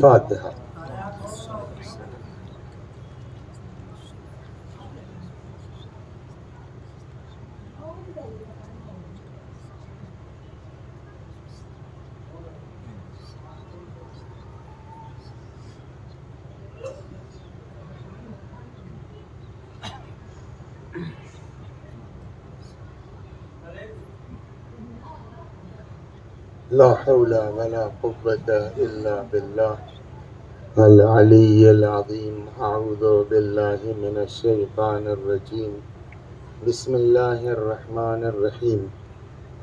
فاتحہ. لا حول ولا قوة إلا بالله العلي العظيم. أعوذ بالله من الشيطان الرجيم. بسم الله الرحمن الرحيم.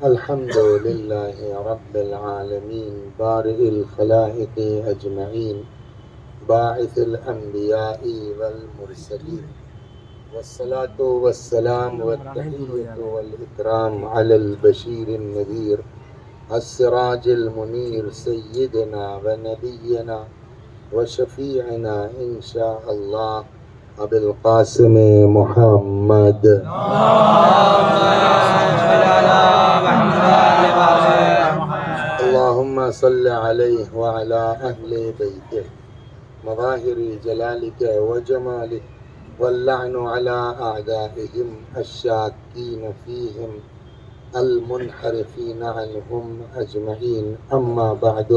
الحمد لله رب العالمين بارئ الخلائق أجمعين باعث الأنبياء والمرسلين والصلاة والسلام والتحية والإكرام على البشير النذير السراج المنير سيدنا ونبينا وشفيعنا إن شاء الله أبي القاسم محمد. اللهم صل عليه وعلى أهل بيته مظاهر جلالك وجمالك واللعن على أعدائهم الشاكين فيهم المنحرفين عنهم أجمعين. أما بعد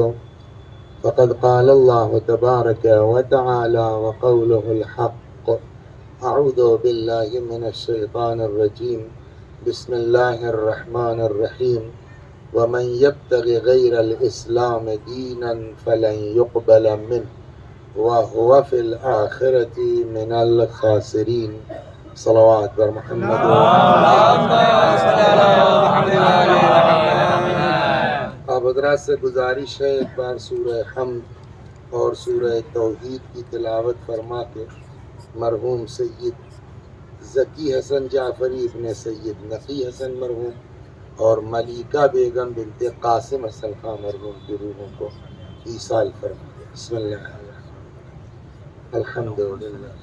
فقد قال الله تبارك وتعالى وقوله الحق. أعوذ بالله من الشيطان الرجيم. بسم الله الرحمن الرحيم. ومن يبتغ غير الإسلام دينا فلن يقبل منه وهو في الآخرة من الخاسرين. صلوات بر محمد. آپ حضرات سے گزارش ہے ایک بار سورہ حمد اور سورہ توحید کی تلاوت فرما کے مرحوم سید ذکی حسن جعفری ابن سید نقی حسن مرحوم اور ملیکہ بیگم بنت قاسم حسن خان مرحوم کی روحوں کو ایصال فرما دے. بسم اللہ الحمدللہ.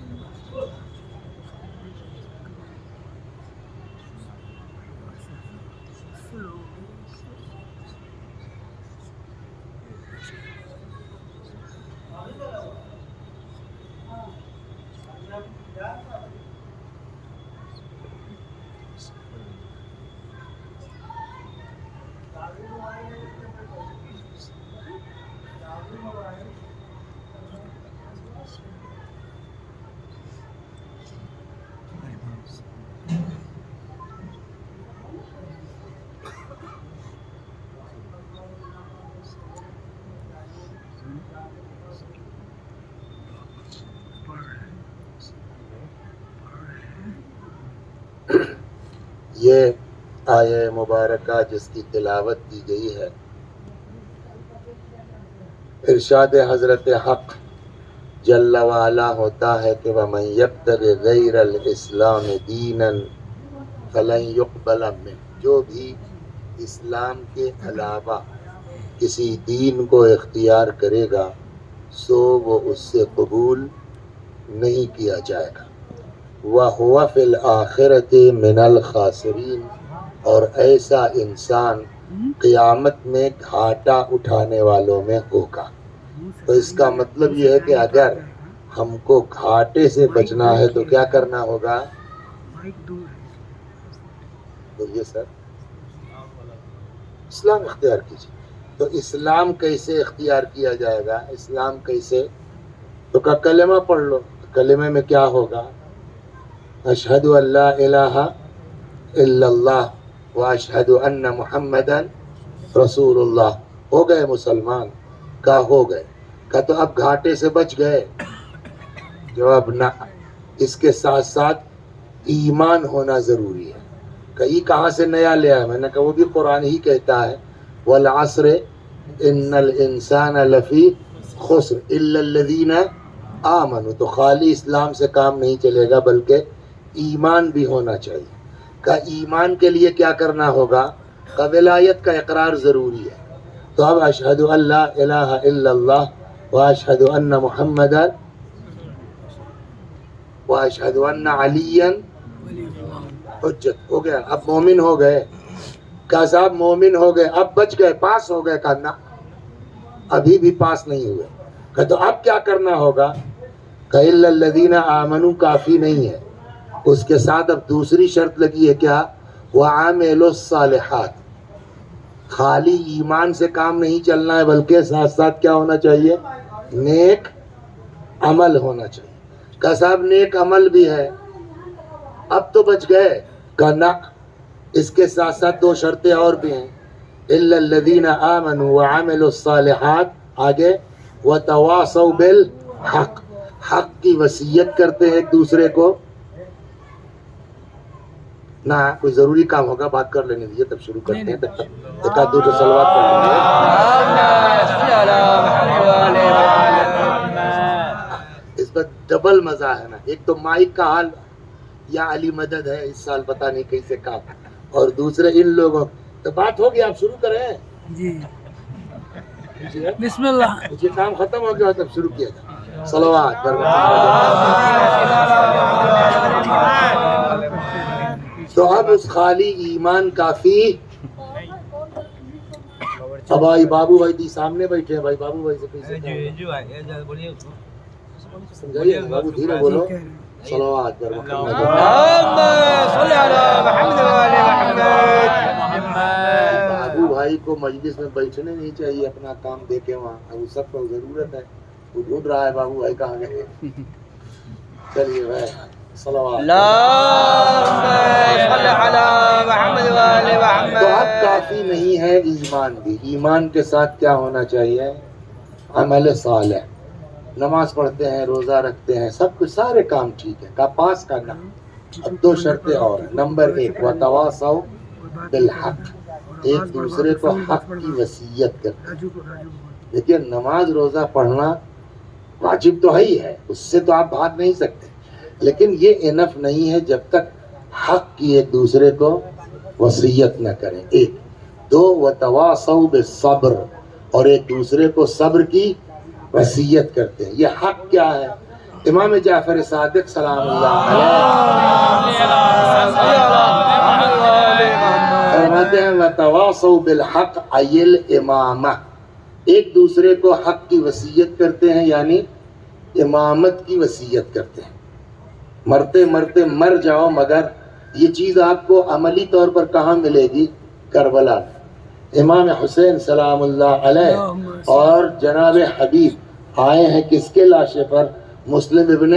یہ آیہ مبارکہ جس کی تلاوت کی گئی ہے ارشاد حضرت حق جل وعلا ہوتا ہے کہ وَمَن يَبْتَغِ غَيْرَ الْإِسْلَامِ دِينًا فَلَن يُقْبَلَ مِنْهُ. جو بھی اسلام کے علاوہ کسی دین کو اختیار کرے گا سو وہ اس سے قبول نہیں کیا جائے گا. وَهُوَ فِي الْآخِرَةِ مِنَ الْخَاسِرِينَ. اور ایسا انسان قیامت میں گھاٹا اٹھانے والوں میں ہوگا. تو اس کا مطلب یہ ہے کہ اگر ہم کو گھاٹے سے بچنا ہے تو کیا کرنا ہوگا؟ بولیے سر. اسلام اختیار کیجیے. تو اسلام کیسے اختیار کیا جائے گا؟ اسلام کیسے؟ تو کا کلمہ پڑھ لو. کلمے میں کیا ہوگا؟ اشہد ان لا الہ الا اللہ واشہد ان محمدا رسول اللہ. ہو گئے مسلمان؟ کا ہو گئے. کا تو اب گھاٹے سے بچ گئے؟ جواب نہ. اس کے ساتھ ساتھ ایمان ہونا ضروری ہے. کئی کہاں سے نیا لیا ہے؟ میں نے کہا وہ بھی قرآن ہی کہتا ہے والعصر ان الانسان لفی خسر الا الذین آمنوا. تو خالی اسلام سے کام نہیں چلے گا بلکہ ایمان بھی ہونا چاہیے. کا ایمان کے لیے کیا کرنا ہوگا؟ کا ولایت کا اقرار ضروری ہے. تو اب اشہد ان لا الہ الا اللہ واشہد ان محمدا واشہد ان علی حجت. ہو گیا. اب مومن ہو گئے. کہا صاحب مومن ہو گئے، اب بچ گئے، پاس ہو گئے؟ کہا نا، ابھی بھی پاس نہیں ہوئے۔ کہا تو اب کیا کرنا ہوگا؟ کہ الا الذین آمنوا کافی نہیں ہے، اس کے ساتھ اب دوسری شرط لگی ہے، کیا؟ وعملوا الصالحات۔ خالی ایمان سے کام نہیں چلنا ہے، بلکہ ساتھ ساتھ کیا ہونا چاہیے؟ نیک عمل ہونا چاہیے۔ کہ صاحب نیک عمل بھی ہے، اب تو بچ گئے؟ کہ نہ، اس کے ساتھ ساتھ دو شرطیں اور بھی ہیں، الا الذین آمنوا وعملوا الصالحات، آگے وتواصوا بالحق، حق کی وصیت کرتے ہیں ایک دوسرے کو۔ نہ کوئی ضروری کام ہوگا، بات کر لینے دیجیے، تب شروع کرتے ہیں، تب تک ایک آدھ دو صلوات پڑھ لیں گے۔ اس میں ڈبل مزہ ہے نا، ایک تو مائک کا حال یا علی مدد ہے اس سال پتہ نہیں کیسے کام، اور دوسرے ان لوگوں، تو بات ہوگی، آپ شروع کریں جی بسم اللہ۔ یہ کام ختم ہو گیا تب شروع کیا جائے۔ صلوات تو اب اس خالی ایمان کافی۔ اب بھائی بابو بھائی دی سامنے بیٹھے ہیں، بھائی بابو بھائی سے پیچھے سمجھائیے، بابو دھیرے بولو۔ صلوات پر محمد۔ بابو بھائی کو مجلس میں بیٹھنے نہیں چاہیے، اپنا کام دیکھے وہاں، اب سب کو ضرورت ہے، وہ ڈھونڈ رہا ہے بابو بھائی کہاں گئے۔ چلیے بھائی صلوات۔ تو اب کافی نہیں ہے ایمان بھی، ایمان کے ساتھ کیا ہونا چاہیے؟ عمل صالح۔ نماز پڑھتے ہیں، روزہ رکھتے ہیں، سب کچھ سارے کام ٹھیک ہے، کا پاس کرنا۔ اب دو شرطیں اور ہیں۔ نمبر ایک وتواصوا بالحق، ایک دوسرے کو حق کی وصیت کرتے ہیں۔ دیکھیے نماز روزہ پڑھنا واجب تو ہی ہے، اس سے تو آپ بھاگ نہیں سکتے، لیکن یہ انف نہیں ہے جب تک حق کی ایک دوسرے کو وصیت نہ کریں۔ ایک دو وتواصوا بالصبر، اور ایک دوسرے کو صبر کی وصیت کرتے ہیں۔ یہ حق کیا ہے؟ امام جعفر صادق سلام اللہ علیہ فرماتے ہیں وتواصوا بالحق ای الامامہ، ایک دوسرے کو حق کی وصیت کرتے ہیں، یعنی امامت کی وصیت کرتے ہیں۔ مرتے مرتے مر جاؤ مگر یہ چیز آپ کو عملی طور پر کہاں ملے گی؟ کربلا میں۔ امام حسین سلام اللہ علیہ اور جناب حبیب آئے ہیں کس کے لاشے پر؟ مسلم ابن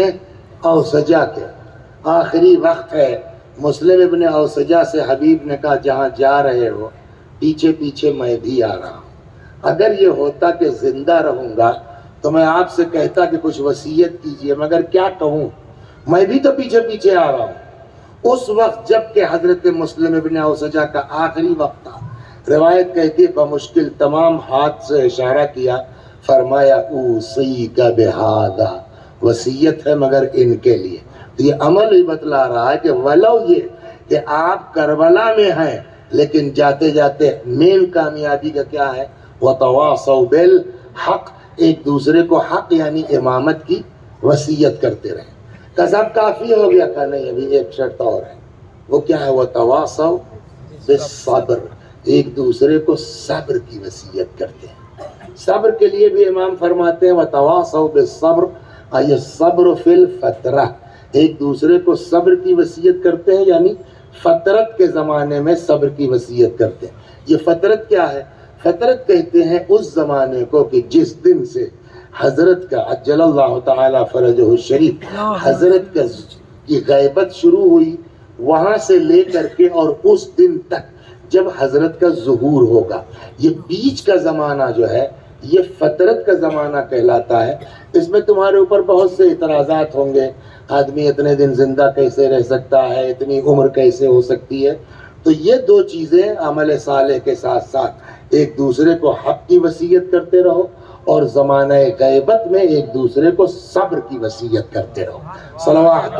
اوسجہ کے۔ آخری وقت ہے، مسلم ابن اوسجہ سے حبیب نے کہا جہاں جا رہے ہو پیچھے پیچھے میں بھی آ رہا ہوں۔ اگر یہ ہوتا کہ زندہ رہوں گا تو میں آپ سے کہتا کہ کچھ وصیت کیجئے، مگر کیا کہوں، میں بھی تو پیچھے پیچھے آ رہا ہوں۔ اس وقت جب کہ حضرت مسلم ابن اوسجہ کا آخری وقت تھا، روایت کہتی بمشکل تمام ہاتھ سے اشارہ کیا، فرمایا اوصیک بہذا، وصیت ہے مگر ان کے لیے۔ تو یہ عمل ہی بتلا رہا ہے کہ ولو یہ کہ آپ کربلا میں ہیں، لیکن جاتے جاتے مین کامیابی کا کیا ہے؟ وتواصوا بالحق، ایک دوسرے کو حق یعنی امامت کی وصیت کرتے رہیں۔ صاحب کافی ہو گیا؟ کہ نہیں، ابھی ایک شرط اور ہے، وہ کیا ہے؟ وتواصوا بالصبر، ایک دوسرے کو صبر کی وصیت کرتے ہیں۔ صبر کے لیے بھی امام فرماتے ہیں وتواصوا بالصبر ای الصبر فی الفترہ، ایک دوسرے کو صبر کی وصیت کرتے ہیں، یعنی فطرت کے زمانے میں صبر کی وصیت کرتے ہیں۔ یہ فطرت کیا ہے؟ فطرت کہتے ہیں اس زمانے کو کہ جس دن سے حضرت کا عجل اللہ تعالی فرجہ الشریف، حضرت کی غیبت شروع ہوئی، وہاں سے لے کر کے اور اس دن تک جب حضرت کا ظہور ہوگا، یہ بیچ کا زمانہ جو ہے یہ فطرت کا زمانہ کہلاتا ہے۔ اس میں تمہارے اوپر بہت سے اعتراضات ہوں گے، آدمی اتنے دن زندہ کیسے رہ سکتا ہے، اتنی عمر کیسے ہو سکتی ہے؟ تو یہ دو چیزیں عمل صالح کے ساتھ ساتھ ایک دوسرے کو حق کی وصیت کرتے رہو، اور زمانہ غیبت میں ایک دوسرے کو صبر کی وصیت کرتے رہو۔ صلوات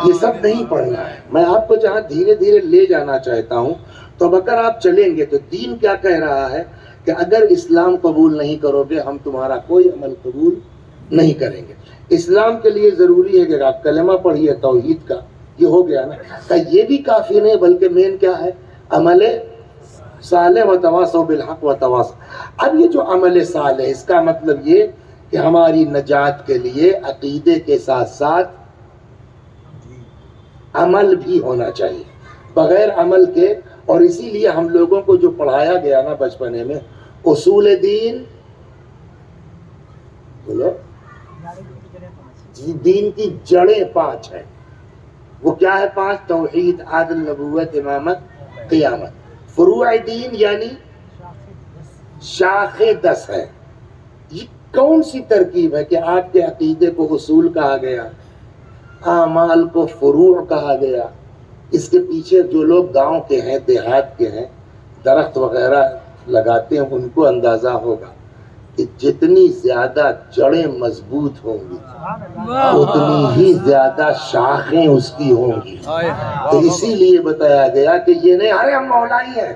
یہ سب نہیں پڑھنا ہے، میں آپ کو جہاں دھیرے دھیرے لے جانا چاہتا ہوں۔ تو اب اگر آپ چلیں گے تو دین کیا کہہ رہا ہے کہ اگر اسلام قبول نہیں کرو گے ہم تمہارا کوئی عمل قبول نہیں کریں گے۔ اسلام کے لیے ضروری ہے کہ آپ کلمہ پڑھیے توحید کا، یہ ہو گیا نا. کہ یہ بھی کافی نہیں بلکہ مین کیا ہے؟ عمل صالح و تواصوا بالحق و تواصوا. اب یہ جو عمل صالح اس کا مطلب یہ کہ ہماری نجات کے لیے عقیدے کے ساتھ ساتھ عمل بھی ہونا چاہیے. بغیر عمل کے، اور اسی لیے ہم لوگوں کو جو پڑھایا گیا نا بچپنے میں اصول دین، بولو دین کی جڑیں 5 ہیں. وہ کیا ہے 5؟ توحید، عدل، نبوت، امامت، قیامت. فروع دین یعنی شاخ 10 ہے. یہ کون سی ترکیب ہے کہ آپ کے عقیدے کو اصول کہا گیا، اعمال کو فروع کہا گیا؟ اس کے پیچھے جو لوگ گاؤں کے ہیں، دیہات کے ہیں، درخت وغیرہ لگاتے ہیں، ان کو اندازہ ہوگا کہ جتنی زیادہ جڑیں مضبوط ہوں گی اتنی ہی زیادہ شاخیں اس کی ہوں گی. تو اسی لیے بتایا گیا کہ یہ نہیں ارے ہم مولائی ہیں،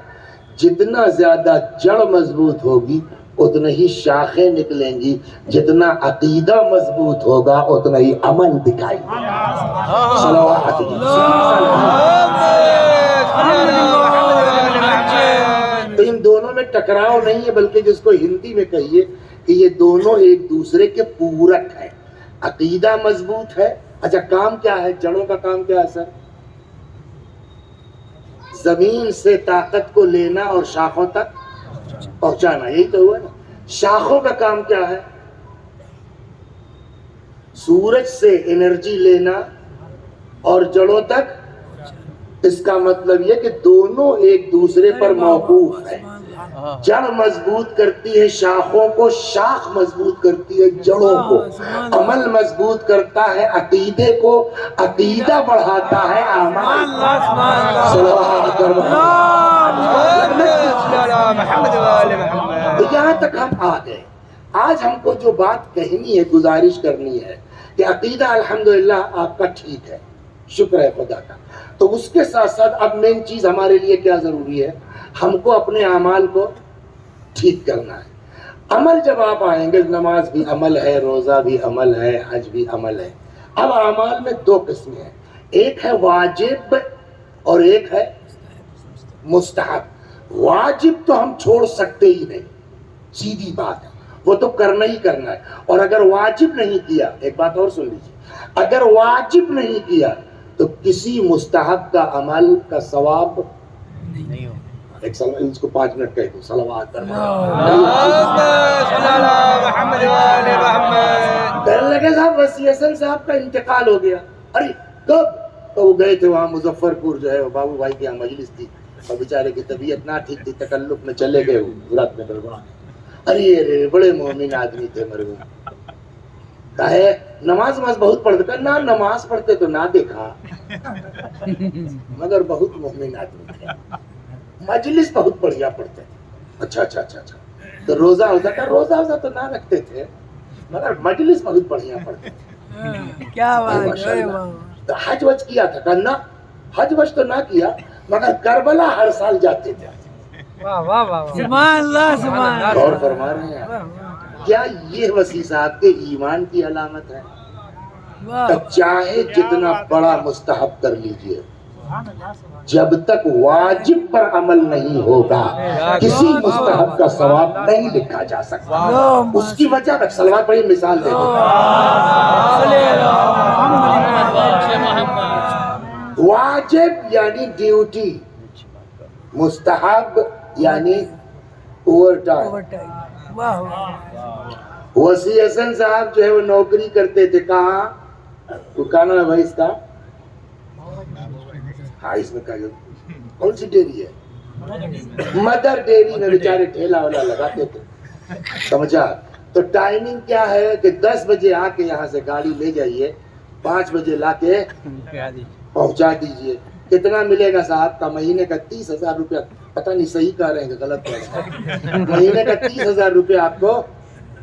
جتنا زیادہ جڑ مضبوط ہوگی اتنا ہی شاخیں نکلیں گی، جتنا عقیدہ مضبوط ہوگا اتنا ہی عمل دکھائی دے گا. صلوات تو ان دونوں میں ٹکراؤ نہیں ہے، بلکہ جس کو ہندی میں کہیے کہ یہ دونوں ایک دوسرے کے پورک ہیں. عقیدہ مضبوط ہے. اچھا کام کیا ہے؟ جڑوں کا کام کیا ہے سر؟ زمین سے طاقت کو لینا اور شاخوں تک پہنچانا، یہی تو ہوا نا. شاخوں کا کام کیا ہے؟ سورج سے انرجی لینا اور جڑوں تک. اس کا مطلب یہ کہ دونوں ایک دوسرے پر موقوف ہیں. جڑ مضبوط کرتی ہے شاخوں کو، شاخ مضبوط کرتی ہے جڑوں کو. عمل مضبوط کرتا ہے عقیدے کو، عقیدہ بڑھاتا ہے اعمال. یہاں تک ہم آ گئے. آج ہم کو جو بات کہنی ہے، گزارش کرنی ہے کہ عقیدہ الحمدللہ آپ کا ٹھیک ہے، شکر ہے خدا کا. تو اس کے ساتھ ساتھ اب مین چیز ہمارے لیے کیا ضروری ہے؟ ہم کو اپنے اعمال کو ٹھیک کرنا ہے. عمل جب آپ آئیں گے، نماز بھی عمل ہے، روزہ بھی عمل ہے، حج بھی عمل ہے. اب اعمال میں 2 قسمیں ہیں، ایک ہے واجب اور ایک ہے مستحب. واجب تو ہم چھوڑ سکتے ہی نہیں، سیدھی بات ہے، وہ تو کرنا ہی کرنا ہے. اور اگر واجب نہیں کیا، ایک بات اور سن لیجیے، اگر واجب نہیں کیا تو کسی مستحب کا عمل کا ثواب نہیں ہوگا. ایک اس کو 5 منٹ کہہ دو صلوات کہنے لگے صاحب وسیع حسن صاحب کا انتقال ہو گیا. ارے کب؟ تو وہ گئے تھے وہاں مظفر پور، جو ہے بابو بھائی کی یہاں مجلس تھی، اور بیچارے کی طبیعت نہ ٹھیک تھی، تکلف میں چلے گئے وہ رات میں گڑبڑا. ارے بڑے مومن آدمی تھے مرحوم. کہے نماز بہت پڑھتے، کہا نہ نماز پڑھتے تو نہ دیکھا مگر بہت مومن آدمی تھے، مجلس بہت بڑھیا پڑھتے تھے. اچھا تو روزہ ہوتا تھا؟ روزہ تو نہ رکھتے تھے مگر مجلس بہت بڑھیا پڑھتے تھے. کیا بات ہے. تو حج وج کیا تھا؟ کہا نہ حج وج تو نہ کیا مگر کربلا ہر سال جاتے تھے. سبحان اللہ. غور فرما رہے ہیں کیا یہ وسیع صاحب کے ایمان کی علامت ہے؟ چاہے جتنا بڑا مستحب کر لیجئے، جب تک واجب پر عمل نہیں ہوگا کسی مستحب کا ثواب نہیں لکھا جا سکتا. اس کی وجہ میں صلوات پڑھی مثال دے دوں. واجب یعنی ڈیوٹی، مستحب یعنی اوور ٹائم. وسیع حسن صاحب جو ہے وہ نوکری کرتے تھے کہاں؟ کہا نا بھائی اس کا ہاں اس میں کون سی ڈیری ہے؟ مدر ڈیری میں بیچارے ٹھیلا والا لگاتے تھے. سمجھا؟ تو ٹائمنگ کیا ہے کہ 10 بجے آ کے یہاں سے گاڑی لے جائیے، 5 بجے لا کے پہنچا دیجئے. کتنا ملے گا صاحب کا؟ مہینے کا 30,000 روپیہ. پتہ نہیں صحیح کہہ رہے ہیں کہ غلط کہہ رہے ہیں. مہینے کا 30,000 روپیہ آپ کو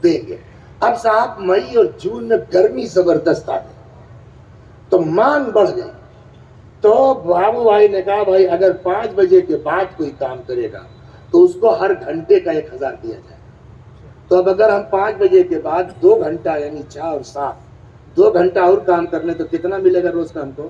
دیں گے. اب صاحب مئی اور جون میں گرمی زبردست آ گئی تو مانگ بڑھ گئی. تو بابو بھائی نے کہا بھائی اگر 5 بجے کے بعد کوئی کام کرے گا تو اس کو ہر گھنٹے کا 1,000 دیا جائے. تو اب اگر ہم 5 بجے کے بعد 2 گھنٹہ یعنی 6 اور 7 2 گھنٹہ اور کام کر لیں تو کتنا ملے گا روز کا ہم کو؟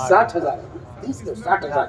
60,000, 60,000।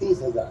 30,000,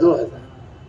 2,000।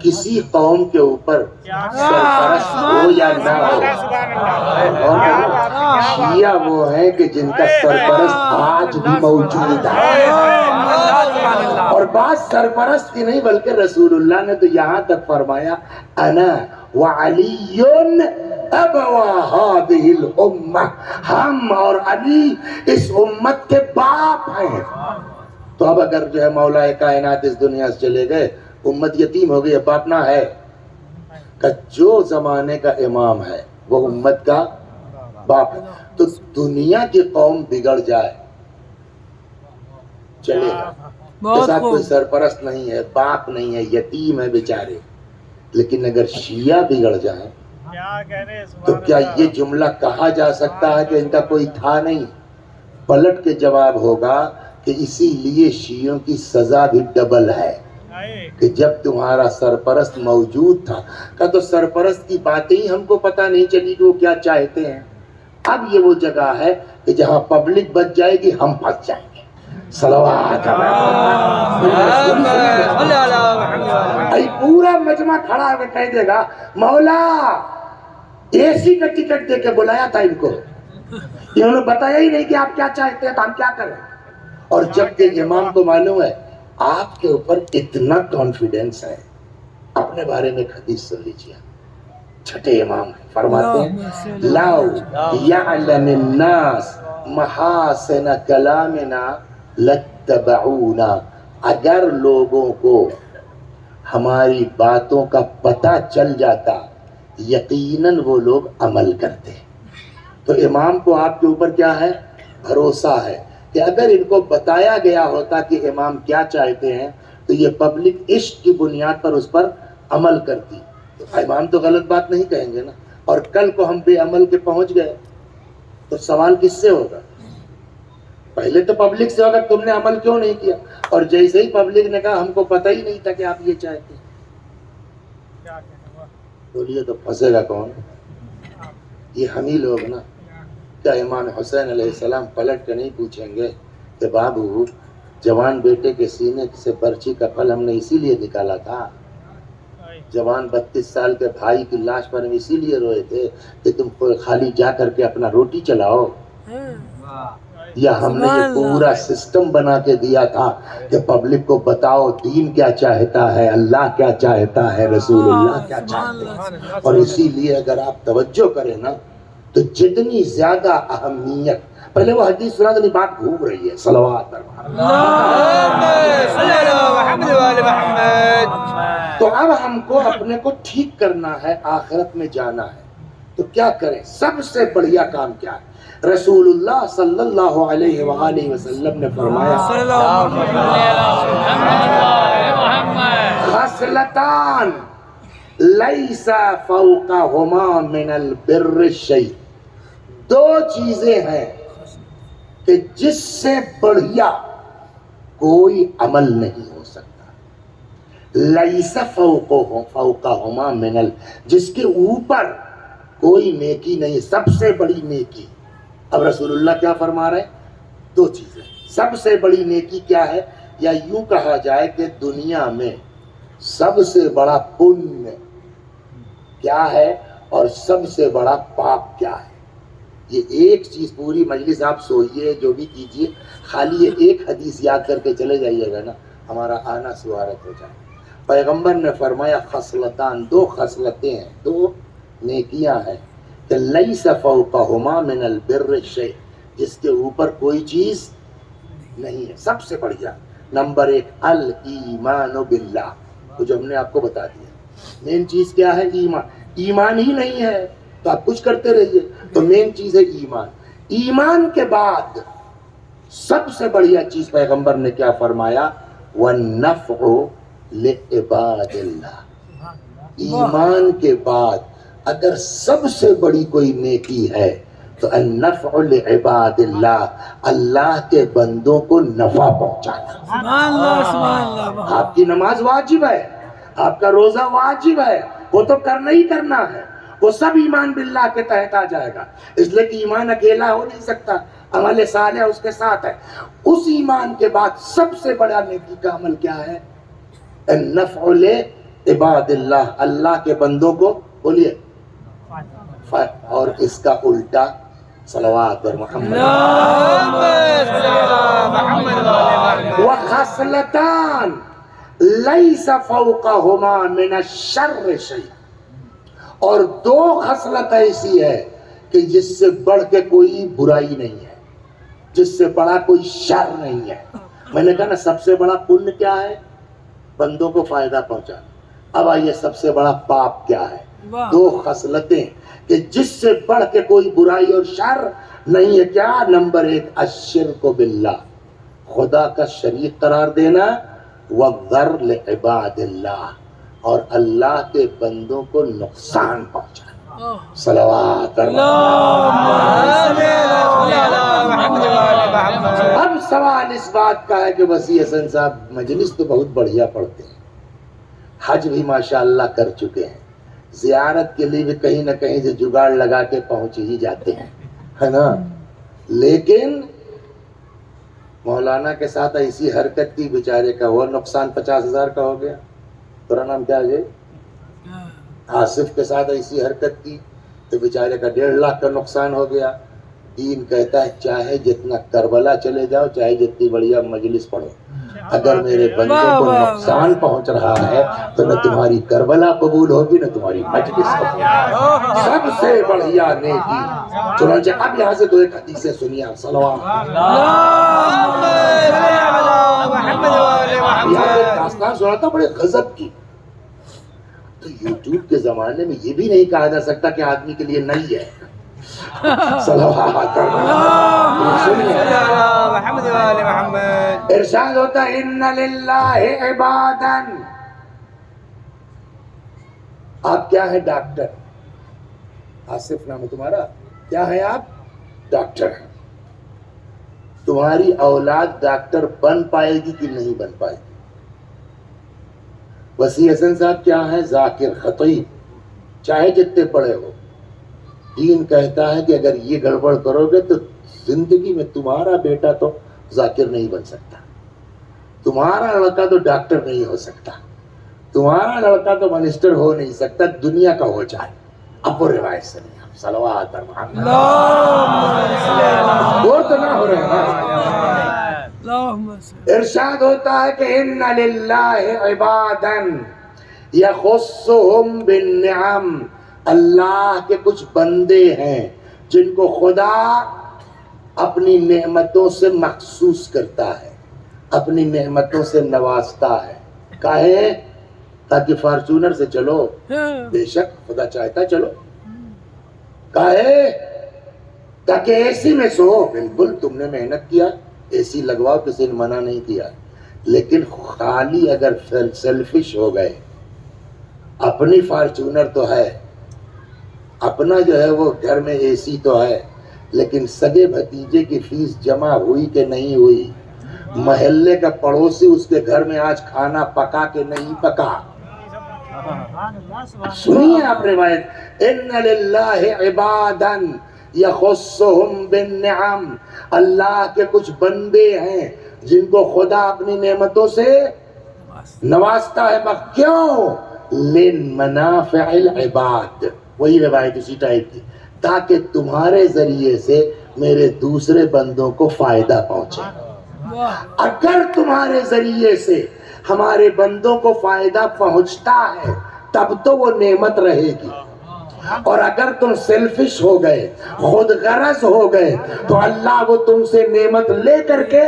کسی قوم کے اوپر سرپرست ہو یا نہ ہو، شیعہ وہ ہیں کہ جن کا سرپرست آج بھی موجود ہے، اور بات سرپرست کی نہیں بلکہ رسول اللہ نے تو یہاں تک فرمایا انا وعلی ابوا هذه الامہ، ہم اور علی اس امت کے باپ ہیں۔ تو اب اگر جو ہے مولا کائنات اس دنیا سے چلے گئے، امت یتیم ہو گئی، اب باپ نہ ہے، کہ جو زمانے کا امام ہے وہ امت کا باپ ہے۔ تو دنیا کی قوم بگڑ جائے چلے گا، اس کا کوئی سرپرست نہیں ہے، باپ نہیں ہے، یتیم ہے بیچارے، لیکن اگر شیعہ بگڑ جائیں تو کیا یہ جملہ کہا جا سکتا ہے کہ ان کا کوئی تھا نہیں؟ پلٹ کے جواب ہوگا کہ اسی لیے شیعوں کی سزا بھی ڈبل ہے کہ جب تمہارا سرپرست موجود تھا کہ تو سرپرست کی باتیں ہی ہم کو پتہ نہیں چلی کہ وہ کیا چاہتے ہیں۔ اب یہ وہ جگہ ہے کہ جہاں پبلک بچ جائے گی، ہم پھنس جائیں گے۔ صلوات پورا مجمع کھڑا ہو کے کہہ دے گا مولا اے سی کا ٹکٹ دے کے بلایا تھا ان کو، انہوں نے بتایا ہی نہیں کہ آپ کیا چاہتے ہیں تو ہم کیا کریں۔ اور جبکہ امام کو معلوم ہے آپ کے اوپر اتنا کانفیڈنس ہے، اپنے بارے میں ایک حدیث سن لیجیے، چھٹے امام فرماتے ہیں لو یعلم الناس محاسن کلامنا لاتبعونا، اگر لوگوں کو ہماری باتوں کا پتہ چل جاتا یقیناً وہ لوگ عمل کرتے۔ تو امام کو آپ کے اوپر کیا ہے؟ بھروسہ ہے کہ اگر ان کو بتایا گیا ہوتا کہ امام کیا چاہتے ہیں تو یہ پبلک عشق کی بنیاد پر اس پر عمل کرتی، تو امام تو غلط بات نہیں کہیں گے نا۔ اور کل کو ہم بے عمل کے پہنچ گئے تو سوال کس سے ہوگا؟ پہلے تو پبلک سے ہوگا تم نے عمل کیوں نہیں کیا، اور جیسے ہی پبلک نے کہا ہم کو پتہ ہی نہیں تھا کہ آپ یہ چاہتے ہیں، بولیے تو پھنسے گا کون؟ یہ ہم ہی لوگ نا۔ کیا امام حسین علیہ السلام پلٹ کے نہیں پوچھیں گے کہ بابو جوان بیٹے کے سینے سے برچی کا پھل ہم نے اسی لیے نکالا تھا، جوان 32 سال کے بھائی کی لاش پر ہم اسی لیے روئے تھے کہ تم خالی جا کر کے اپنا روٹی چلاؤ، یا ہم نے یہ پورا سسٹم بنا کے دیا تھا کہ پبلک کو بتاؤ دین کیا چاہتا ہے، اللہ کیا چاہتا ہے، رسول اللہ کیا چاہتے ہیں۔ اور اسی لیے اگر آپ توجہ کریں نا تو جتنی زیادہ اہمیت، پہلے وہ حدیث سنا تو بات گھوم رہی ہے، صلوات تو اب ہم کو اپنے کو ٹھیک کرنا ہے، آخرت میں جانا ہے، تو کیا کریں؟ سب سے بڑھیا کام کیا ہے؟ رسول اللہ صلی اللہ علیہ وآلہ وسلم نے فرمایا خصلتان لیس فوقہما من البر شیء، دو چیزیں ہیں کہ جس سے بڑھیا کوئی عمل نہیں ہو سکتا، لیس فوقہما من جس کے اوپر کوئی نیکی نہیں، سب سے بڑی نیکی۔ اب رسول اللہ کیا فرما رہے ہیں؟ دو چیزیں، سب سے بڑی نیکی کیا ہے، یا یوں کہا جائے کہ دنیا میں سب سے بڑا پنیہ کیا ہے اور سب سے بڑا پاپ کیا ہے۔ یہ ایک چیز، پوری مجلس آپ سوئیے جو بھی کیجئے، خالی یہ ایک حدیث یاد کر کے چلے جائیے گا نا، ہمارا آنا سوارت ہو جائے۔ پیغمبر نے فرمایا خصلتان، دو خصلتیں ہیں، دو نیکیاں ہیں کہ لیس فوقہما من البر شیء، جس کے اوپر کوئی چیز نہیں ہے، سب سے بڑھیا۔ نمبر 1 الایمان باللہ، وہ جو ہم نے آپ کو بتا دیا، مین چیز کیا ہے؟ ایمان۔ ایمان ہی نہیں ہے تو آپ کچھ کرتے رہیے، تو مین چیز ہے ایمان۔ ایمان کے بعد سب سے بڑھیا چیز پیغمبر نے کیا فرمایا؟ والنفع لعباد اللہ۔ ایمان کے بعد اگر سب سے بڑی کوئی نیکی ہے تو النفع لعباد اللہ، اللہ کے بندوں کو نفع پہنچانا۔ آپ کی نماز واجب ہے، آپ کا روزہ واجب ہے، وہ تو کرنا ہی کرنا ہے، وہ سب ایمان باللہ کے تحت آ جائے گا، اس لیے کہ ایمان اکیلا ہو نہیں سکتا، عمل صالح اس کے ساتھ ہے۔ اس ایمان کے بعد سب سے بڑا نیکی کا عمل کیا ہے؟ النفع عباد اللہ، اللہ کے بندوں کو بولیے، اور اس کا الٹا صلوات پر محمد وخصلتان لیس فوقہما من الشر شیء، اور دو خصلت ایسی ہے کہ جس سے بڑھ کے کوئی برائی نہیں ہے، جس سے بڑا کوئی شر نہیں ہے۔ میں نے کہا نا سب سے بڑا پن کیا ہے؟ بندوں کو فائدہ پہنچانا۔ اب آئیے سب سے بڑا پاپ کیا ہے؟ دو خصلتیں کہ جس سے بڑھ کے کوئی برائی اور شر نہیں ہے۔ کیا؟ نمبر 1 الشرک باللہ، خدا کا شریک قرار دینا، وَالذَّرْ لِعِبَادِ اللَّهِ، اور اللہ کے بندوں کو نقصان پہنچانا۔ صلوات اب سوال اس بات کا ہے کہ وسیع حسن صاحب مجلس تو بہت بڑھیا پڑھتے ہیں، حج بھی ماشاءاللہ کر چکے ہیں، زیارت کے لیے بھی کہیں نہ کہیں سے جگاڑ لگا کے پہنچ ہی جاتے ہیں، ہے نا، لیکن مولانا کے ساتھ ایسی حرکت کی بیچارے کا وہ نقصان 50,000 کا ہو گیا۔ تیرا نام کیا ہے؟ آصف کے ساتھ ایسی حرکت کی تو بیچارے کا 1.5 لاکھ کا نقصان ہو گیا۔ دین کہتا ہے چاہے جتنا کربلا چلے جاؤ، چاہے جتنی بڑھیا مجلس پڑھو، اگر میرے بندوں کو نقصان پہنچ رہا ہے تو نہ تمہاری کربلا قبول ہوگی نہ تمہاری مجلس قبول ہوگی۔ سب سے بڑھیا نیکی۔ چنانچہ اب یہاں سے 2 حدیثیں سنیے، صلوات۔ یہاں ایک داستان سنا تھا بڑے غضب کی۔ تو یوٹیوب کے زمانے میں یہ بھی نہیں کہا جا سکتا کہ آدمی کے لیے نہیں ہے۔ ارشاد ہوتا ہے ان للہ عبادا۔ آپ کیا ہے؟ ڈاکٹر۔ آصف نام ہے تمہارا، کیا ہے آپ؟ ڈاکٹر ہیں۔ تمہاری اولاد ڈاکٹر بن پائے گی کہ نہیں بن پائے گی؟ وسیع حسن صاحب کیا ہے؟ ذاکر، خطیب، چاہے جتنے پڑھے ہو۔ دین کہتا ہے کہ اگر یہ گڑبڑ کرو گے تو زندگی میں تمہارا بیٹا تو ذاکر نہیں بن سکتا، تمہارا لڑکا تو ڈاکٹر نہیں ہو سکتا، تمہارا لڑکا تو منسٹر ہو نہیں سکتا، دنیا کا ہو جائے۔ اب وہ روایت سے نہیں، صلوات محمد اور تو نہ ہو رہے ہیں۔ ارشاد ہوتا ہے کہ ان للہ عبادا یخصهم بالنعم، اللہ کے کچھ بندے ہیں جن کو خدا اپنی نعمتوں سے مخصوص کرتا ہے، اپنی نعمتوں سے نوازتا ہے۔ کاہے؟ تاکہ فارچونر سے چلو، بے شک خدا چاہتا چلو۔ کاہے؟ تاکہ اے سی میں سو، بالکل تم نے محنت کیا، اے سی لگواؤ، کسی نے منع نہیں کیا، لیکن خالی اگر سیلفش ہو گئے، اپنی فارچونر تو ہے، اپنا جو ہے وہ گھر میں اے سی تو ہے، لیکن سگے بھتیجے کی فیس جمع ہوئی کہ نہیں ہوئی، محلے کا پڑوسی اس کے گھر میں آج کھانا پکا کہ نہیں پکا۔ سنیے آپ روایت، ان للہ عبادا یخصهم بالنعم، اللہ کے کچھ بندے ہیں جن کو خدا اپنی نعمتوں سے نوازتا ہے۔ کیوں؟ لمنافع العباد، وہی روایت اسی ٹائپ کی، تاکہ تمہارے ذریعے سے میرے دوسرے بندوں کو فائدہ پہنچے۔ اگر تمہارے ذریعے سے ہمارے بندوں کو فائدہ پہنچتا ہے تب تو وہ نعمت رہے گی، اور اگر تم سیلفش ہو گئے، خود غرض ہو گئے، تو اللہ وہ تم سے نعمت لے کر کے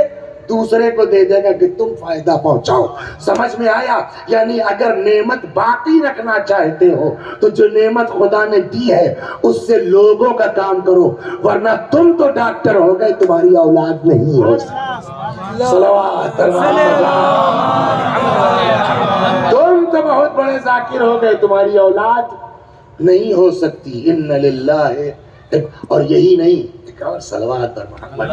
دوسرے کو دے دے گا کہ تم فائدہ پہنچاؤ۔ سمجھ میں آیا؟ یعنی اگر نعمت باقی رکھنا چاہتے ہو تو جو نعمت خدا نے دی ہے اس سے لوگوں کا کام کرو، ورنہ تم تو ڈاکٹر ہو گئے، تمہاری اولاد نہیں ہو سکتی۔ صلوات تم تو بہت بڑے ذاکر ہو گئے، تمہاری اولاد نہیں ہو سکتی۔ ان للہ، اور یہی نہیں اور صلوات پر محمد۔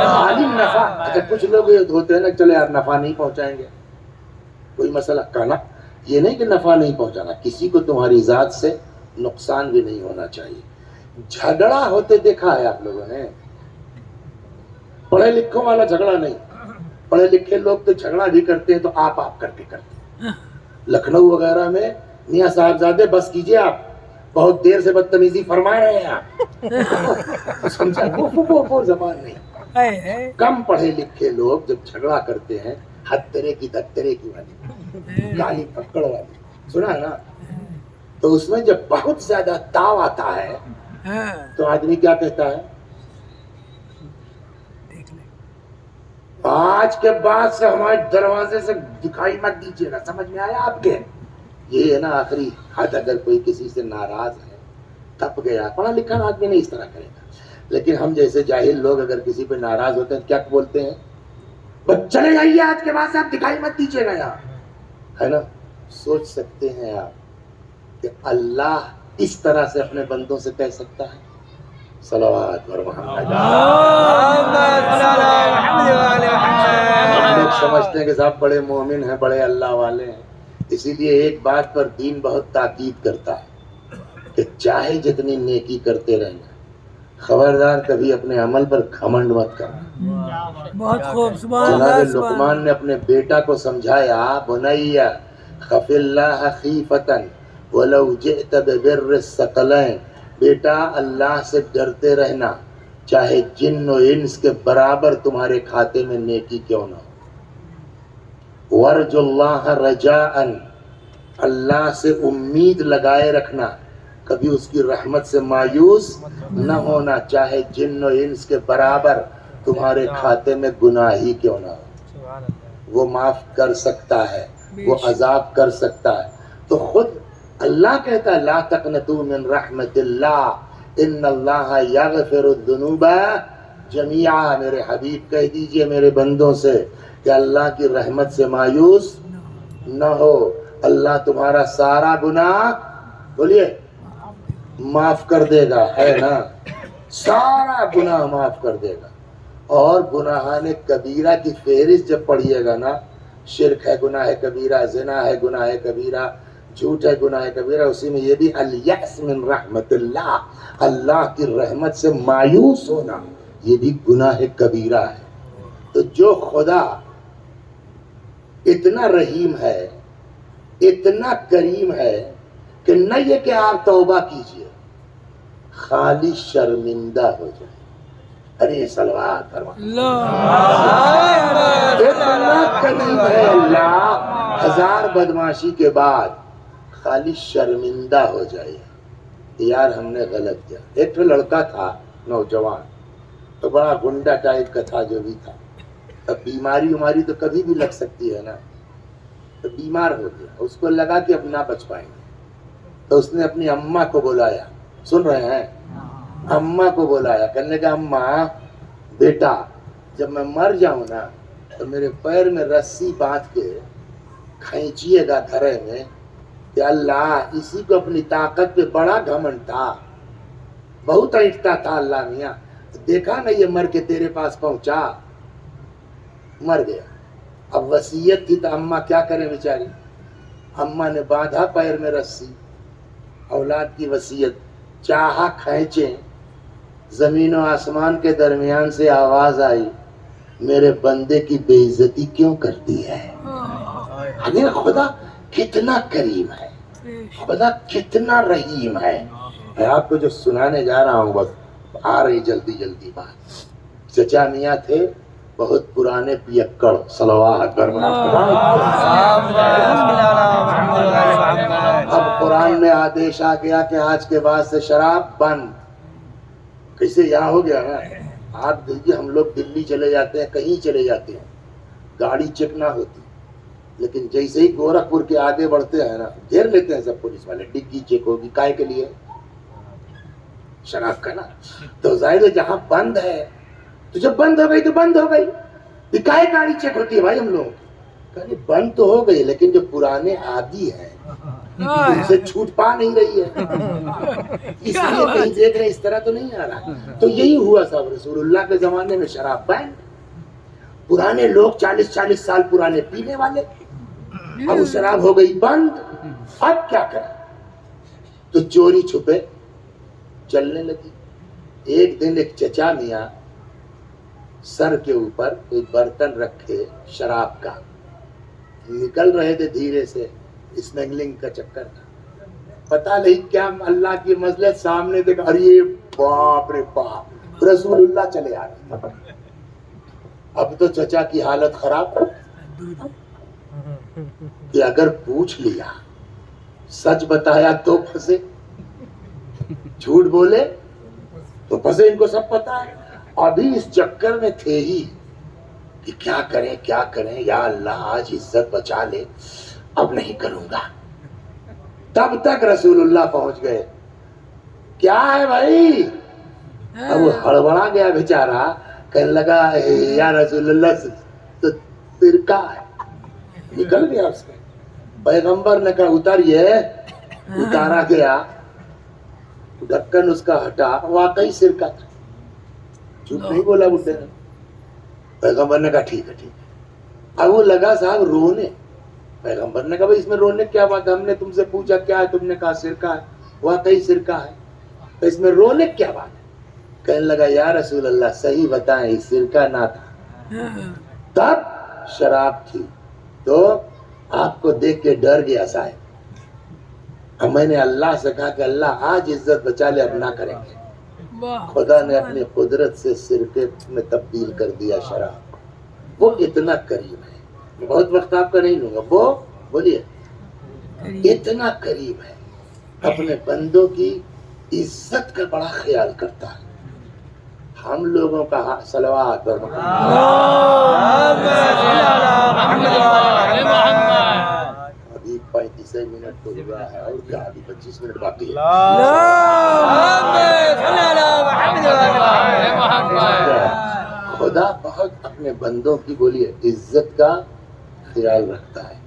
خالی نفع، اچھا کچھ لوگ یہ ہوتے ہیں نا، چلے یار نفع نہیں پہنچائیں گے، کوئی مسئلہ کہنا، یہ نہیں کہ نفع نہیں پہنچانا، کسی کو تمہاری ذات سے نقصان بھی نہیں ہونا چاہیے۔ جھگڑا ہوتے دیکھا ہے آپ لوگوں نے؟ پڑھے لکھوں والا جھگڑا نہیں، پڑھے لکھے لوگ تو جھگڑا بھی کرتے ہیں تو آپ کر کے کرتے ہیں. لکھنؤ وغیرہ میں میاں صاحبزادے بس کیجئے، آپ بہت دیر سے بدتمیزی فرما رہے ہیں آپ. سمجھا؟ وہ زبان نہیں. کم پڑھے لکھے لوگ جب جھگڑا کرتے ہیں حد ترے کی دھد ترے کی والی، گالی پکڑ والی، سنا ہے نا؟ تو اس میں جب بہت زیادہ تاؤ آتا ہے تو آدمی کیا کہتا ہے؟ آج کے بعد سے ہمارے دروازے سے دکھائی مت دیجیے گا. سمجھ میں آیا آپ کے؟ یہ ہے نا آخری حد. اگر کوئی کسی سے ناراض ہے، تپ گیا، پڑھا لکھا آدمی نہیں اس طرح کرے گا. لیکن ہم جیسے جاہل لوگ اگر کسی پہ ناراض ہوتے ہیں کیا بولتے ہیں؟ بس چلے جائیے، آج کے بعد سے آپ دکھائی مت دیجیے گا یہاں. ہے نا؟ سوچ سکتے ہیں آپ کہ اللہ اس طرح سے اپنے بندوں سے کہہ سکتا ہے؟ صلوات اور محمد. ہم لوگ سمجھتے ہیں کہ صاحب بڑے مومن ہیں، بڑے اللہ والے ہیں. اسی لیے ایک بات پر دین بہت تاکید کرتا ہے کہ چاہے جتنی نیکی کرتے رہنا، خبردار کبھی اپنے عمل پر گھمنڈ مت کرنا. بہت خوب. سبحان جناب اللہ. لقمان نے اپنے بیٹا کو سمجھایا، بنیا خف اللہ خیفتن ولو جئت ببر الثقلین، بیٹا اللہ سے ڈرتے رہنا چاہے جن و انس کے برابر تمہارے کھاتے میں نیکی کیوں نہ ہو. ورج اللہ رجاء، اللہ سے امید لگائے رکھنا، کبھی اس کی رحمت سے مایوس نہ ہونا چاہے جن و انس کے برابر تمہارے کھاتے میں گناہ ہی کیوں نہ ہو. وہ معاف کر سکتا ہے، وہ عذاب کر سکتا ہے. تو خود اللہ کہتا ہے لا تقنطوا من رحمت اللہ ان اللہ یغفر الذنوب جميعا. میرے حبیب کہہ دیجئے میرے بندوں سے کہ اللہ کی رحمت سے مایوس نہ ہو. اللہ تمہارا سارا گناہ بولیے معاف کر دے گا. ہے نا؟ سارا گناہ معاف کر دے گا. اور گناہان کبیرہ کی فہرست جب پڑھیے گا نا، شرک ہے گناہ کبیرہ، زنا ہے گناہ کبیرہ، جھوٹ ہے گناہ کبیرہ، اسی میں یہ بھی الیأس من رحمت اللہ، اللہ کی رحمت سے مایوس ہونا، یہ بھی گناہ کبیرہ ہے. تو جو خدا اتنا رحیم ہے، اتنا کریم ہے کہ نہ یہ کہ آپ توبہ کیجئے، خالی شرمندہ ہو جائے. ارے صلوات اتنا کریم ہے اللہ، ہزار بدماشی کے بعد خالی شرمندہ ہو جائے یار ہم نے غلط کیا. ایک تو لڑکا تھا نوجوان، تو بڑا گنڈا ٹائپ کا تھا، جو بھی تھا. اب بیماری تو کبھی بھی لگ سکتی ہے نا، تو بیمار ہو گیا. اس کو لگا کہ اب نہ بچ پائیں گے، تو اس نے اپنی اماں کو بلایا. سن رہے ہیں؟ اماں کو بلایا، کہنے لگا اماں بیٹا جب میں مر جاؤں نا تو میرے پیر میں رسی باندھ کے کھینچیے گا گھرے میں کہ اللہ اسی کو اپنی طاقت پہ بڑا گھمنڈ تھا، بہت ایٹتا تھا اللہ میاں، دیکھا نا یہ مر کے تیرے پاس پہنچا. مر گیا. اب وصیت تھی تو اماں کیا کریں بیچاری، اماں نے باندھا پیر میں رسی. اولاد کی وصیت، چاہا کھینچیں، زمین و آسمان کے درمیان سے آواز آئی میرے بندے کی بے عزتی کیوں کرتی ہے. حضرت خدا کتنا کریم ہے، خدا کتنا رحیم ہے. میں آپ کو جو سنانے جا رہا ہوں بس آ رہی جلدی بات. چچا میاں تھے بہت پرانے پیکڑ. صلوات. اب قرآن میں آدیش آ گیا کہ آج کے بعد سے شراب بند. کیسے یہاں ہو گیا نا. آپ دیکھیے ہم لوگ دلی چلے جاتے ہیں، کہیں چلے جاتے ہیں، گاڑی چیک نہ ہوتی، لیکن جیسے ہی گورکھپور کے آگے بڑھتے ہیں نا گھیر لیتے ہیں سب پولیس والے. ڈگی چیک ہوگی، کائے کے لیے؟ شراب کا نا. تو ظاہر ہے جہاں بند ہے، تو جب بند ہو گئی تو بند ہو گئی. کائے گاڑی چیک ہوتی ہے بھائی ہم لوگ؟ کہ بند تو ہو گئی لیکن جو پرانے عادی ہیں ان سے چھوٹ پا نہیں رہی ہے، اس لیے کہیں دیکھ رہے اس طرح تو نہیں آ رہا. تو یہی ہوا صاحب رسول اللہ کے زمانے میں شراب بند. پرانے لوگ 40 سال پرانے پینے والے، اب شراب ہو گئی بند. اب کیا کریں؟ تو چوری چھپے چلنے لگی. ایک دن ایک چچا میاں سر کے اوپر ایک برتن رکھے شراب کا، نکل رہے تھے دھیرے سے، اسمگلنگ کا چکر تھا، پتہ نہیں کیا اللہ کی مصلحت، سامنے دیکھا، ارے باپ رے باپ، رسول اللہ چلے آ رہے۔ اب تو چچا کی حالت خراب کہ اگر پوچھ لیا، سچ بتایا تو پھنسے، جھوٹ بولے تو پھنسے، ان کو سب پتا ہے۔ ابھی اس چکر میں تھے ہی کہ کیا کریں یا اللہ آج عزت بچا لے، اب نہیں کروں گا۔ تب تک رسول اللہ پہنچ گئے۔ کیا ہے بھائی؟ اب وہ ہڑبڑا گیا بیچارہ، کہنے لگا یا رسول اللہ تو سرکہ ہے، نکل گیا اس میں۔ پیغمبر نے کہا اتاریے، اتارا گیا، ڈھکن اس کا ہٹا، واقعی سرکہ تھا، جھوٹ نہیں بولا بڈھے نے۔ پیغمبر نے کہا ٹھیک ہے۔ اب وہ لگا صاحب رونے، پیغمبر نے کہا بھائی اس میں رونے کیا بات ہے، ہم نے تم سے پوچھا کیا ہے، تم نے کہا سرکہ ہے، واقعی سرکہ ہے، تو اس میں رونے کیا بات ہے؟ کہنے لگا یا رسول اللہ صحیح بتائیں یہ سرکہ نہ تھا، تب شراب تھی، تو آپ کو دیکھ کے ڈر گیا صاحب، اب میں نے اللہ سے کہا کہ اللہ آج عزت بچا لے، اب نہ کریں گے۔ خدا نے اپنی قدرت سے سرکے میں تبدیل کر دیا شراب۔ وہ اتنا قریب ہے، میں بہت وقت آپ کا نہیں لوں گا، وہ بولیے اتنا قریب ہے، اپنے بندوں کی عزت کا بڑا خیال کرتا ہے۔ ہم لوگوں کا صلوات اور ابھی 35 منٹ تو ہوا ہے، اور کیا ابھی 25 منٹ باقی ہے۔ خدا بہت اپنے بندوں کی بولیے عزت کا خیال رکھتا ہے،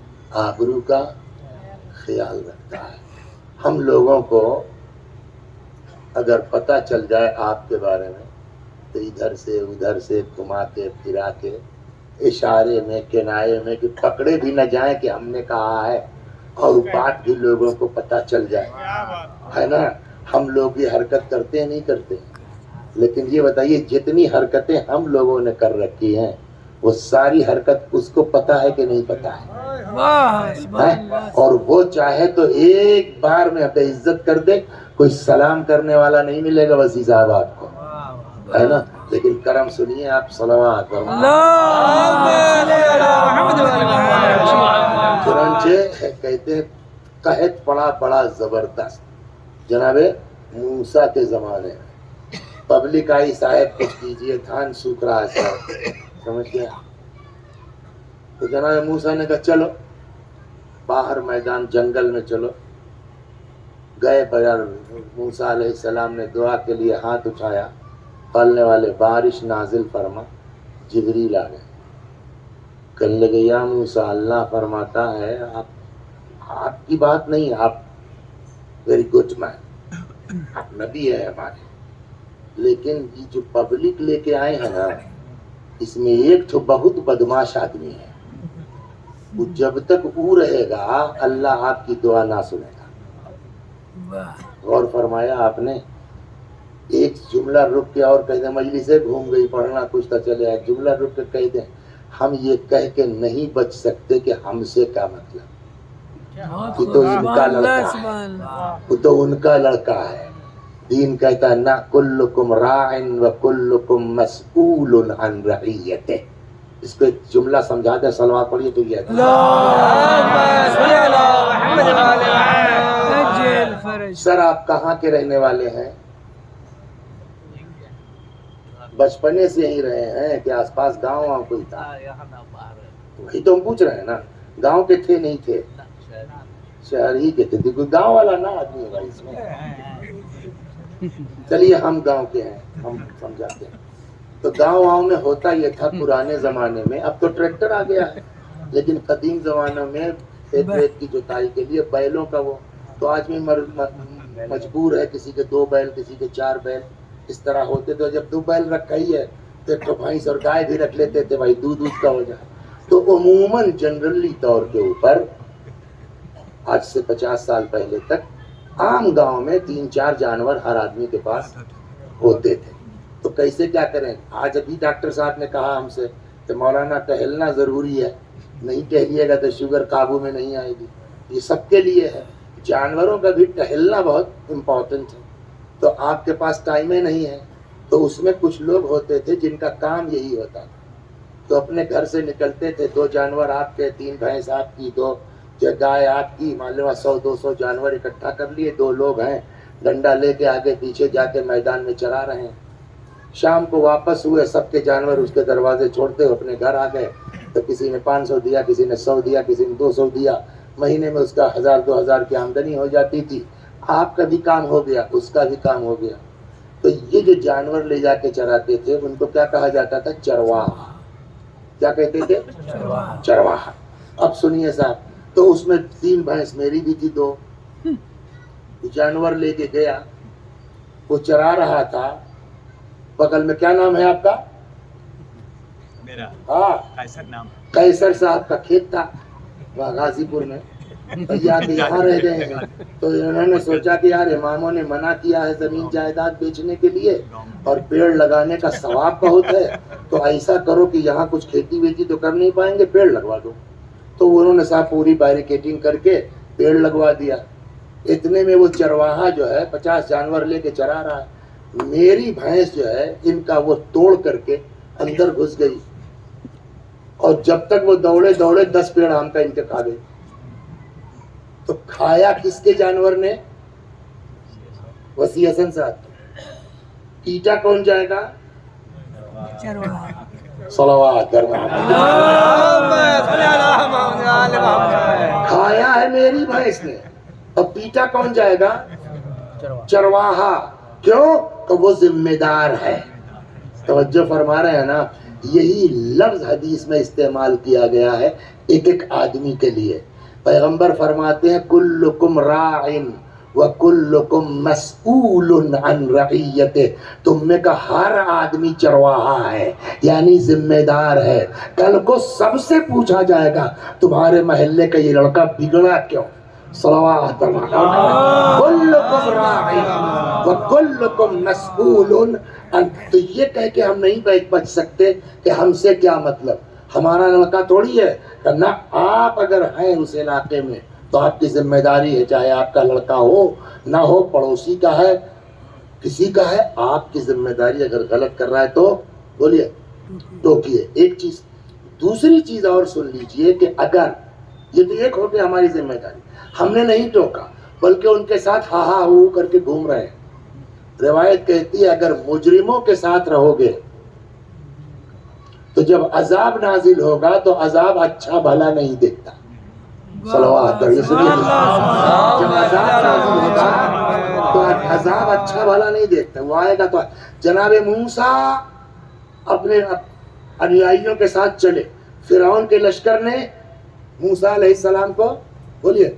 آبرو کا خیال رکھتا ہے۔ ہم لوگوں کو اگر پتہ چل جائے آپ کے بارے میں تو ادھر سے ادھر سے گھما کے پھرا کے اشارے میں کنائے میں کہ پکڑے بھی نہ جائیں کہ ہم نے کہا ہے، اور بات بھی لوگوں کو پتہ چل جائے، ہے نا۔ ہم لوگ یہ حرکت کرتے ہیں نہیں کرتے، لیکن یہ بتائیے جتنی حرکتیں ہم لوگوں نے کر رکھی ہیں وہ ساری حرکت اس کو پتہ ہے کہ نہیں پتہ ہے؟ اور وہ چاہے تو ایک بار میں بے عزت کر دے، کوئی سلام کرنے والا نہیں ملے گا وسیع صاحب آپ کو، ہے نا۔ لیکن کرم سنیے آپ، صلوات چنانچہ کہتے ہیں قحط پڑا بڑا زبردست جناب موسیٰ کے زمانے میں، پبلک آئی صاحب کچھ کیجئے، دھان سوکھ رہا ہے صاحب، سمجھ گیا۔ تو جناب موسیٰ نے کہا چلو باہر میدان جنگل میں چلو، گئے بغیر موسیٰ علیہ السلام نے دعا کے لیے ہاتھ اٹھایا، پلنے والے بارش نازل فرما، جبریل آ گئے، کہنے لگے یا موسیٰ اللہ فرماتا ہے آپ کی بات نہیں، آپ ویری گڈ مین، آپ نبی ہے ہمارے، لیکن یہ جو پبلک لے کے آئے ہیں نا، اس میں ایک تو بہت بدماش آدمی ہے، وہ جب تک وہ رہے گا اللہ آپ کی دعا نہ سنے گا۔ غور فرمایا آپ نے، ایک جملہ رک کے اور کہہ دیں مجلسیں گھوم گئی، پڑھنا کچھ تھا چلے آئے، جملہ رک کے کہہ دیں ہم یہ کہہ کے نہیں بچ سکتے کہ ہم سے کیا مطلب، یہ تو ان کا لڑکا ہے، وہ تو ان کا لڑکا ہے۔ دین کہتا ہے نہ کلکم راعن و کلکم مسئول عن رعیتہ۔ اس کو ایک جملہ سمجھا دیں، صلوات پڑھیے تو یہ سر آپ کہاں کے رہنے والے ہیں؟ بچپنے سے ہی رہے ہیں کہ آس پاس گاؤں کوئی تھا؟ وہی تو ہم پوچھ رہے ہیں نا، گاؤں کے تھے نہیں تھے، شہر ہی کے تھے، کوئی گاؤں والا نہ آدمی ہوگا اس میں۔ چلیے ہم گاؤں کے ہیں، ہم سمجھاتے ہیں۔ تو گاؤں میں ہوتا یہ تھا پرانے زمانے میں، اب تو ٹریکٹر آ گیا ہے، لیکن قدیم زمانوں میں کھیت ویت کی جوتائی کے لیے بیلوں کا وہ، تو آج بھی مجبور ہے، کسی کے 2 بیل کسی کے 4 بیل اس طرح ہوتے، تو جب 2 بیل رکھا ہی ہے تو ایک تو بھینس اور گائے بھی رکھ لیتے تھے بھائی، دودھ کا ہو جائے۔ تو عموماً جنرلی طور کے اوپر آج سے 50 سال پہلے تک عام گاؤں میں 3-4 جانور ہر آدمی کے پاس ہوتے تھے۔ تو کیسے کیا کریں؟ آج ابھی ڈاکٹر صاحب نے کہا ہم سے کہ مولانا ٹہلنا ضروری ہے، نہیں ٹہلیے گا تو شوگر قابو میں نہیں آئے گی. یہ سب کے لیے ہے، جانوروں کا بھی ٹہلنا بہت امپورٹنٹ ہے. تو آپ کے پاس ٹائم ہی نہیں ہے. تو اس میں کچھ لوگ ہوتے تھے جن کا کام یہی ہوتا تھا، تو اپنے گھر سے نکلتے تھے، 2 جانور آپ کے، 3 بھینس آپ کی، 2 گائے آپ کی، مان لو 100-200 جانور اکٹھا کر لیے. 2 لوگ ہیں، ڈنڈا لے کے آگے پیچھے جا کے میدان میں چرا رہے ہیں. شام کو واپس ہوئے، سب کے جانور اس کے دروازے چھوڑتے ہوئے اپنے گھر آ گئے. تو کسی نے 500 دیا، کسی نے 100 دیا، کسی نے 200 دیا. مہینے میں اس کا 1000-2000 کی آمدنی ہو جاتی تھی. آپ کا بھی کام ہو گیا، اس کا بھی کام ہو گیا. تو یہ جو جانور لے جا کے چراتے تھے ان کو کیا کہا جاتا تھا؟ چرواہا. کیا کہتے تھے؟ چرواہا. اب سنیے صاحب، تو اس میں 3 بھینس میری بھی تھی، 2 جانور لے کے گیا، وہ چرا رہا تھا. بغل میں کیا نام ہے آپ کا؟ میرا ہاں، قیصر نام. قیصر صاحب کا کھیت تھا وہاں غازی پور میں. بھیا کے یہاں رہ گئے ہیں. تو انہوں نے سوچا کہ یار اماموں نے منع کیا ہے زمین جائیداد بیچنے کے لیے، اور پیڑ لگانے کا ثواب بہت ہے، تو ایسا کرو کہ یہاں کچھ کھیتی ویتی تو کر نہیں پائیں گے، پیڑ لگوا دو. تو انہوں نے صاحب پوری بیریکیڈنگ کر کے پیڑ لگوا دیا. اتنے میں وہ چرواہا جو ہے 50 جانور لے کے چرا رہا ہے. میری بھینس جو ہے ان کا وہ توڑ کر کے اندر گھس گئی، اور جب تک وہ دوڑے 10 پیڑ آم کا ان کے کھا گئے. تو کھایا کس کے جانور نے؟ وسیع حسن صاحب. پیٹا کون جائے گا؟ صلوات در محمد. کھایا ہے میری بھینس نے، اب پیٹا کون جائے گا؟ چرواہا. کیوں؟ کہ وہ ذمہ دار ہے. توجہ فرما رہے ہیں نا؟ یہی لفظ حدیث میں استعمال کیا گیا ہے ایک آدمی کے لیے. پیغمبر فرماتے ہیں کلکم راعن وکلکم مسئول عن رعیتہ. تم میں کا ہر آدمی چرواہا ہے، یعنی ذمہ دار ہے. کل کو سب سے پوچھا جائے گا تمہارے محلے کا یہ لڑکا بگڑا کیوں؟ صلوات. کلکم راعن وکلکم مسئول. تو یہ کہہ کے ہم نہیں بچ سکتے کہ ہم سے کیا مطلب، ہمارا لڑکا تھوڑی ہے. نہ، آپ اگر ہیں اس علاقے میں تو آپ کی ذمہ داری ہے، چاہے آپ کا لڑکا ہو نہ ہو، پڑوسی کا ہے، کسی کا ہے، آپ کی ذمہ داری. اگر غلط کر رہا ہے تو بولیے، ٹوکیے. ایک چیز. دوسری چیز اور سن لیجئے کہ اگر یہ تو ایک ہو گیا ہماری ذمہ داری، ہم نے نہیں ٹوکا بلکہ ان کے ساتھ ہا ہا ہو کر کے گھوم رہے ہیں. روایت کہتی ہے اگر مجرموں کے ساتھ رہو گے تو جب عذاب نازل ہوگا تو عذاب اچھا بھلا نہیں دیکھتا. صلوات. جب عذاب نازل ہوگا تو عذاب اچھا بھلا نہیں دیکھتا. وہ آئے گا تو جناب موسیٰ اپنے انیائیوں کے ساتھ چلے. فرعون کے لشکر نے موسیٰ علیہ السلام کو بولیے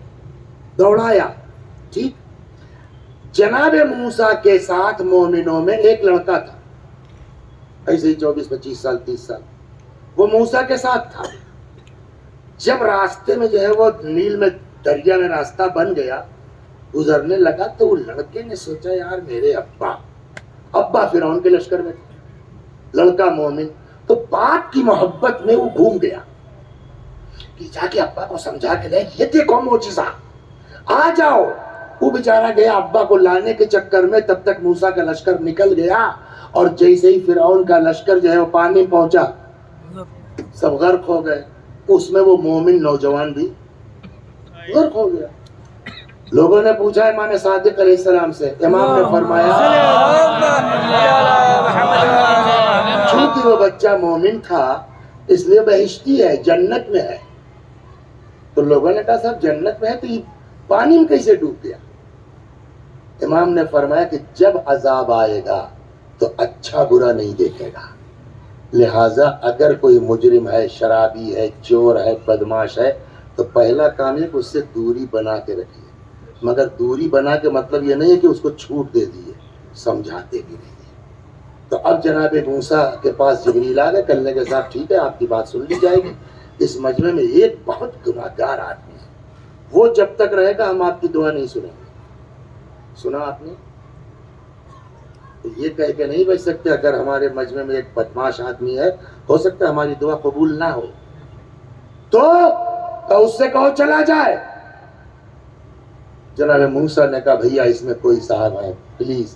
دوڑایا. ٹھیک. جناب موسیٰ کے ساتھ مومنوں میں ایک لڑکا تھا، ایسے ہی 24-25 سال 30 سال، وہ موسیٰ کے ساتھ تھا. جب راستے میں جو ہے وہ نیل میں دریا میں راستہ بن گیا، گزرنے لگا، تو وہ لڑکے نے سوچا یار میرے ابا فرعون کے لشکر میں تھے، لڑکا مومن، تو باپ کی محبت میں وہ گھوم گیا کہ جا کے ابا کو سمجھا کے لے یہ دیکھو معجزہ، آ جاؤ. وہ بیچارہ گیا ابا کو لانے کے چکر میں، تب تک موسیٰ کا لشکر نکل گیا، اور جیسے ہی فرعون کا لشکر جو ہے وہ پانی پہنچا سب غرق ہو گئے. اس میں وہ مومن نوجوان بھی غرق ہو گیا. لوگوں نے پوچھا امام صادق علیہ السلام سے، امام نے فرمایا چونکہ وہ بچہ مومن تھا اس لیے بہشتی ہے، جنت میں ہے. تو لوگوں نے کہا صاحب جنت میں ہے تو یہ پانی میں کیسے ڈوب گیا؟ امام نے فرمایا کہ جب عذاب آئے گا تو اچھا برا نہیں دیکھے گا. لہٰذا اگر کوئی مجرم ہے، شرابی ہے، چور ہے، بدماش ہے، تو پہلا کام ہے کہ اس سے دوری بنا کے رکھیے. مگر دوری بنا کے مطلب یہ نہیں ہے کہ اس کو چھوٹ دے دیے، سمجھاتے بھی نہیں. تو اب جناب موسیٰ کے پاس جبریل آ گئے، کہنے کے ساتھ ٹھیک ہے آپ کی بات سن لی جائے گی. اس مجمع میں ایک بہت گناہگار آدمی ہے، وہ جب تک رہے گا ہم آپ کی دعا نہیں سنیں گے. سنا آپ نے؟ تو یہ کہہ کے نہیں بچ سکتے اگر ہمارے مجمع میں ایک بدماش آدمی ہے ہو سکتا ہے ہماری دعا قبول نہ ہو تو اس سے کہو چلا جائے. جناب موسیٰ نے کہا بھیا اس میں کوئی صاحب ہے پلیز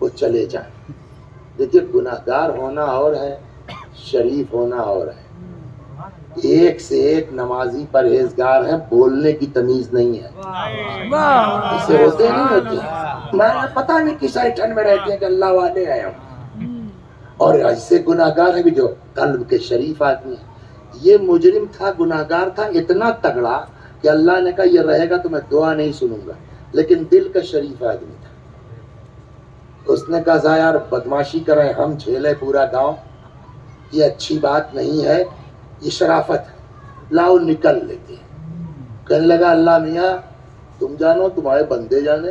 وہ چلے جائیں. دیکھیے گناہگار ہونا اور ہے شریف ہونا اور ہے. ایک سے ایک نمازی پرہیزگار ہیں بولنے کی تمیز نہیں ہے. اسے ہوتے نہیں ہوتے میں پتہ نہیں کس ایٹھن میں رہتے ہیں کہ اللہ والے ہیں ہم. اور ایسے گناہگار ہیں بھی جو قلب کے شریف آدمی ہیں. یہ مجرم تھا گناہگار تھا اتنا تگڑا کہ اللہ نے کہا یہ رہے گا تو میں دعا نہیں سنوں گا لیکن دل کا شریف آدمی تھا. اس نے کہا یار بدماشی کریں ہم جھیلے پورا گاؤں یہ اچھی بات نہیں ہے یہ شرافت ہے لاؤ نکل لیتے ہیں. کہنے لگا اللہ میاں تم جانو تمہارے بندے جانے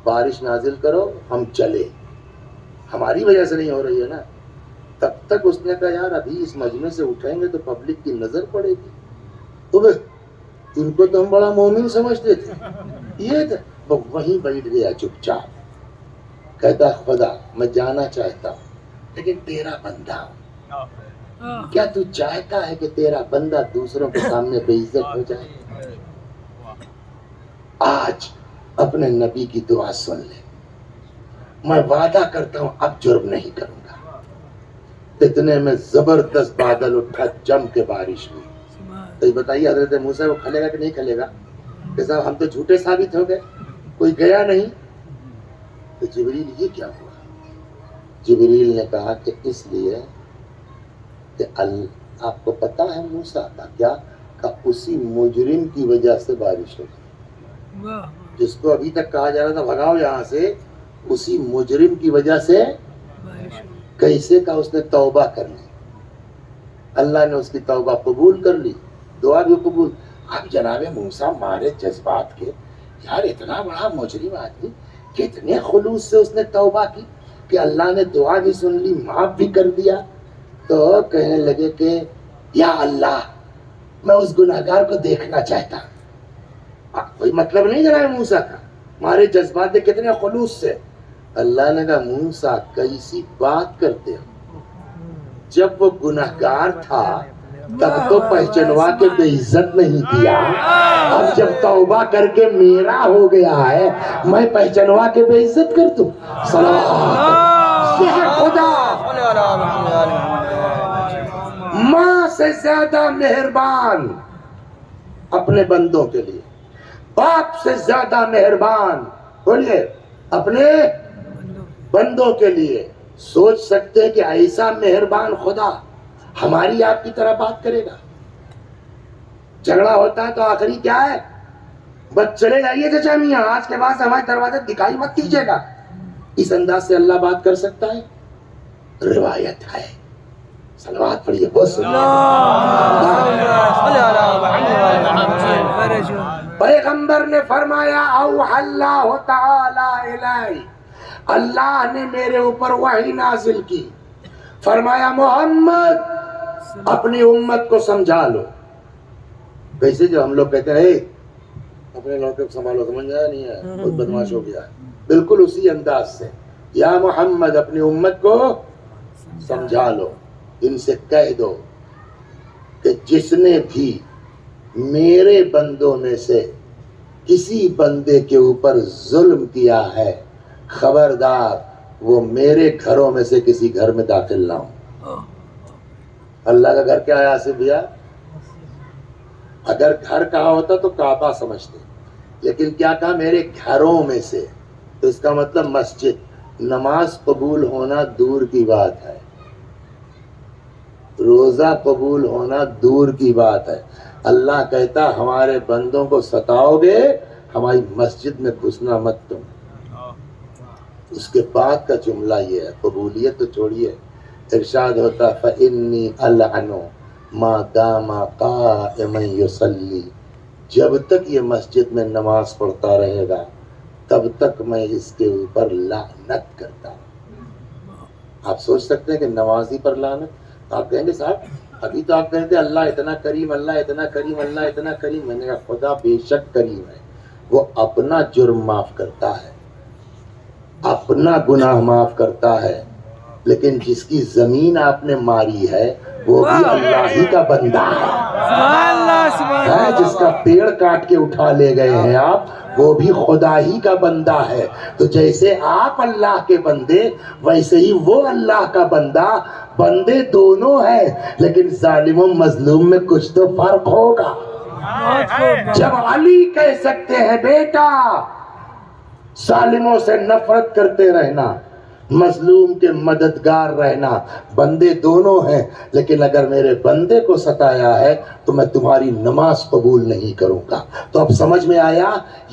بارش نازل کرو ہم چلے ہماری وجہ سے نہیں ہو رہی ہے نا. تب تک اس نے کہا یار ابھی اس مجمع سے اٹھیں گے تو پبلک کی نظر پڑے گی. تو ان کو تو ہم بڑا مومن سمجھتے تھے یہ تھا. وہ وہیں بیٹھ گیا چپ چاپ کہتا خدا میں جانا چاہتا ہوں لیکن تیرا بندہ ہوں. کیا تو چاہتا ہے کہ تیرا بندہ دوسروں کے سامنے بے عزت ہو جائے؟ آج اپنے نبی کی دعا سن لے میں وعدہ کرتا ہوں اب جرم نہیں کروں گا. اتنے میں زبردست بادل اٹھا جم کے بارش ہوئی. تو یہ بتائیے حضرت موسیٰ وہ کھلے گا کہ نہیں کھلے گا کہ صاحب ہم تو جھوٹے ثابت ہو گئے کوئی گیا نہیں. تو جبریل یہ کیا ہوا؟ جبریل نے کہا کہ اس لیے کہ آپ کو پتا ہے موسیٰ کا کیا کہ اسی مجرم کی وجہ سے بارش ہوئی جس کو ابھی تک کہا جا رہا تھا بھگاؤ یہاں سے اسی مجرم کی وجہ سے کیسے کا اس نے توبہ کر لی. اللہ نے اس کی توبہ قبول کر لی دعا بھی قبول. اب جناب موسیٰ مارے جذبات کے یار اتنا بڑا مجرم آدمی کتنے خلوص سے اس نے توبہ کی کہ اللہ نے دعا بھی سن لی معاف بھی کر دیا. تو کہنے لگے کہ یا اللہ میں اس گناہگار کو دیکھنا چاہتا ہوں. کوئی مطلب نہیں جناب موسیٰ کا مارے جذبات نے کتنے خلوص سے. اللہ نے کہا موسیٰ کیسی بات کرتے ہو جب وہ گناہگار تھا تب تو پہچنوا کے بے عزت نہیں کیا اب جب توبہ کر کے میرا ہو گیا ہے میں پہچنوا کے بے عزت کر دوں. خدا ماں سے زیادہ مہربان اپنے بندوں کے لیے باپ سے زیادہ مہربان بولیے اپنے بندوں کے لیے. سوچ سکتے کہ ایسا مہربان خدا ہماری آپ کی طرح بات کرے گا. جھگڑا ہوتا ہے تو آخری کیا ہے بس چلے جائیے چچا میاں آج کے بعد ہمارے دروازے دکھائی مت دیجیے گا. اس انداز سے اللہ بات کر سکتا ہے. روایت ہے صلوات پڑھیے بہت پیغمبر نے فرمایا اوحی اللہ تعالی الی اللہ نے میرے اوپر وحی نازل کی فرمایا محمد اپنی امت کو سمجھا لو. ویسے جو ہم لوگ کہتے ہیں اپنے لوگوں کو سنبھالو سمجھ آیا نہیں ہے بہت بدماش ہو گیا بالکل اسی انداز سے یا محمد اپنی امت کو سمجھا لو ان سے کہہ دو کہ جس نے بھی میرے بندوں میں سے کسی بندے کے اوپر ظلم کیا ہے خبردار وہ میرے گھروں میں سے کسی گھر میں داخل نہ ہو. اللہ کا گھر کیا ہے آصف بھیا؟ اگر گھر کہا ہوتا تو کعبہ سمجھتے لیکن کیا کہا میرے گھروں میں سے تو اس کا مطلب مسجد. نماز قبول ہونا دور کی بات ہے روزہ قبول ہونا دور کی بات ہے. اللہ کہتا ہمارے بندوں کو ستاؤ گے ہماری مسجد میں گھسنا مت تم. اس کے بعد کا جملہ یہ ہے قبولیت تو چھوڑیے ارشاد ہوتا فإنی ألعن ما دام قائما یصلی جب تک یہ مسجد میں نماز پڑھتا رہے گا تب تک میں اس کے اوپر لعنت کرتا ہوں. آپ سوچ سکتے ہیں کہ نمازی پر لعنت. آپ کہیں گے صاحب ابھی تو آپ کہتے ہیں اللہ اتنا کریم اللہ اتنا کریم اللہ اتنا کریم. میں نے کہا خدا بے شک کریم ہے وہ اپنا جرم معاف کرتا ہے اپنا گناہ معاف کرتا ہے، لیکن جس کی زمین آپ نے ماری ہے وہ بھی اللہ ہی کا بندہ ہے، جس کا پیڑ کاٹ کے اٹھا لے گئے ہیں آپ وہ بھی خدا ہی کا بندہ ہے۔ تو جیسے آپ اللہ کے بندے ویسے ہی وہ اللہ کا بندہ، بندے دونوں ہیں، لیکن ظالم و مظلوم میں کچھ تو فرق ہوگا۔ جب علی کہہ سکتے ہیں بیٹا ظالموں سے نفرت کرتے رہنا، مظلوم کے مددگار رہنا، بندے دونوں ہیں، لیکن اگر میرے بندے کو ستایا ہے تو میں تمہاری نماز قبول نہیں کروں گا۔ تو اب سمجھ میں آیا؟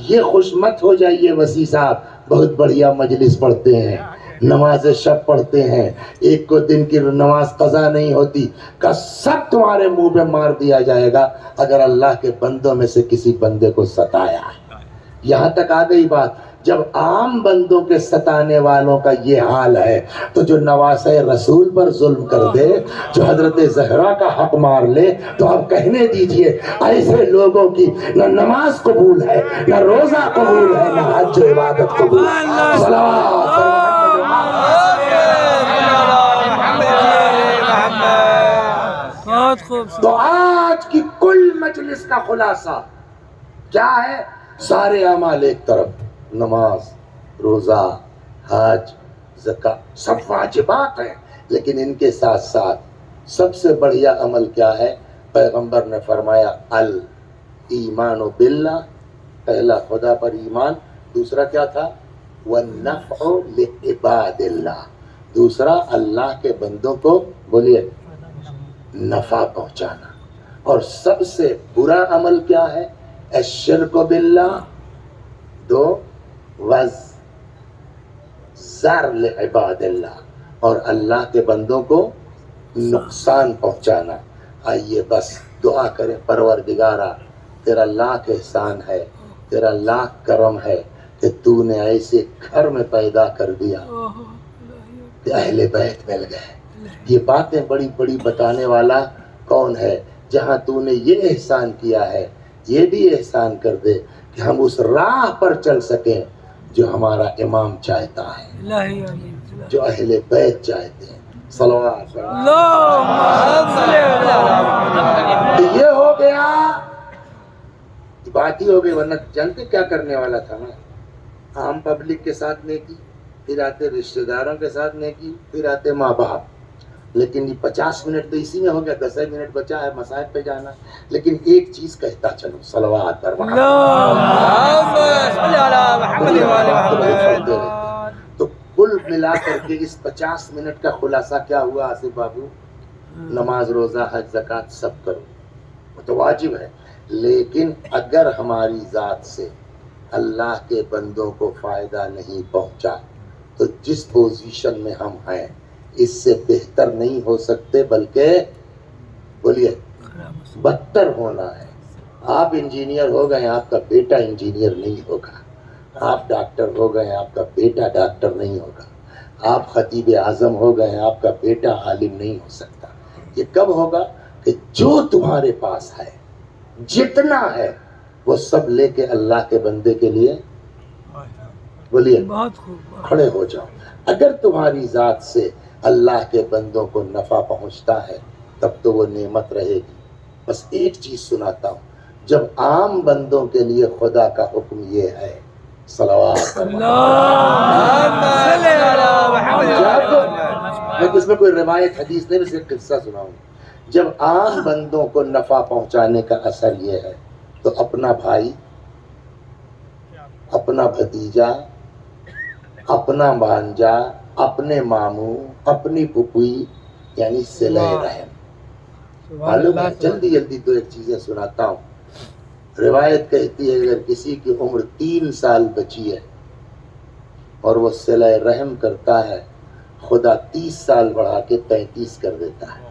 یہ خوش مت ہو جائیے وسیع صاحب، بہت بڑھیا مجلس پڑھتے ہیں، نماز شب پڑھتے ہیں، ایک کو دن کی نماز قضا نہیں ہوتی کا سب تمہارے منہ پہ مار دیا جائے گا اگر اللہ کے بندوں میں سے کسی بندے کو ستایا ہے۔ یہاں تک آ گئی بات۔ جب عام بندوں کے ستانے والوں کا یہ حال ہے تو جو نواسہ رسول پر ظلم کر دے، جو حضرت زہرا کا حق مار لے، تو اب کہنے دیجئے ایسے لوگوں کی نہ نماز قبول ہے، نہ روزہ قبول ہے، نہ حج و عبادت قبول ہے۔ صلوات تو آج کی کل مجلس کا خلاصہ کیا ہے؟ سارے اعمال ایک طرف، نماز، روزہ، حج، زکوٰۃ سب واجبات ہیں، لیکن ان کے ساتھ ساتھ سب سے بڑھیا عمل کیا ہے؟ پیغمبر نے فرمایا الایمان باللہ، پہلا خدا پر ایمان، دوسرا کیا تھا؟ والنفع لعباد اللہ، دوسرا اللہ کے بندوں کو بولیے نفع پہنچانا۔ اور سب سے برا عمل کیا ہے؟ الشرک باللہ، دو وَالزَّرْ لعباد اللہ، اور اللہ کے بندوں کو نقصان پہنچانا۔ آئیے بس دعا کریں، پروردگارا تیرا لاکھ احسان ہے، تیرا لاکھ کرم ہے کہ تو نے ایسے گھر میں پیدا کر دیا کہ اہل بیت مل گئے۔ یہ باتیں بڑی بڑی بتانے والا کون ہے؟ جہاں تو نے یہ احسان کیا ہے یہ بھی احسان کر دے کہ ہم اس راہ پر چل سکیں جو ہمارا امام چاہتا ہے، جو اہل بیت چاہتے ہیں۔ صلوات تو یہ ہو گیا، بات ہی ہو گئی، ورنہ جانتے کیا کرنے والا تھا میں؟ عام پبلک کے ساتھ نیکی، پھر آتے رشتہ داروں کے ساتھ نیکی، پھر آتے ماں باپ، لیکن یہ 50 منٹ تو اسی میں ہو گیا، 10 منٹ بچا ہے مسائل پہ جانا۔ لیکن ایک چیز کہتا چلو، صلوات پر تو کل ملا کر کے اس 50 منٹ کا خلاصہ کیا ہوا آصف بابو؟ نماز، روزہ، حج، زکوٰۃ سب کرو، وہ تو واجب ہے، لیکن اگر ہماری ذات سے اللہ کے بندوں کو فائدہ نہیں پہنچا تو جس پوزیشن میں ہم ہیں اس سے بہتر نہیں ہو سکتے، بلکہ بولیے بدتر ہونا ہے۔ آپ انجینئر ہو گئے، آپ کا بیٹا انجینئر نہیں ہوگا، آپ ڈاکٹر ہو گئے، آپ کا بیٹا ڈاکٹر نہیں ہوگا، آپ خطیب اعظم ہو گئے، آپ کا بیٹا عالم نہیں ہو سکتا۔ یہ کب ہوگا؟ کہ جو تمہارے پاس ہے، جتنا ہے، وہ سب لے کے اللہ کے بندے کے لیے بولیے کھڑے ہو جاؤ۔ اگر تمہاری ذات سے اللہ کے بندوں کو نفع پہنچتا ہے تب تو وہ نعمت رہے گی۔ بس ایک چیز سناتا ہوں، جب عام بندوں کے لیے خدا کا حکم یہ ہے، صلوات میں اس میں کوئی روایت حدیث نہیں، صرف قصہ سناؤں، جب عام بندوں کو نفع پہنچانے کا اثر یہ ہے تو اپنا بھائی، اپنا بھتیجا، اپنا بھانجا، اپنے ماموں، اپنی پھپھی، یعنی صلہ رحم۔ معلوم ہے، جلدی جلدی دو ایک چیزیں سناتا ہوں۔ روایت کہتی ہے اگر کسی کی عمر 3 سال بچی ہے اور وہ صلہ رحم کرتا ہے، خدا 30 سال بڑھا کے 33 کر دیتا ہے۔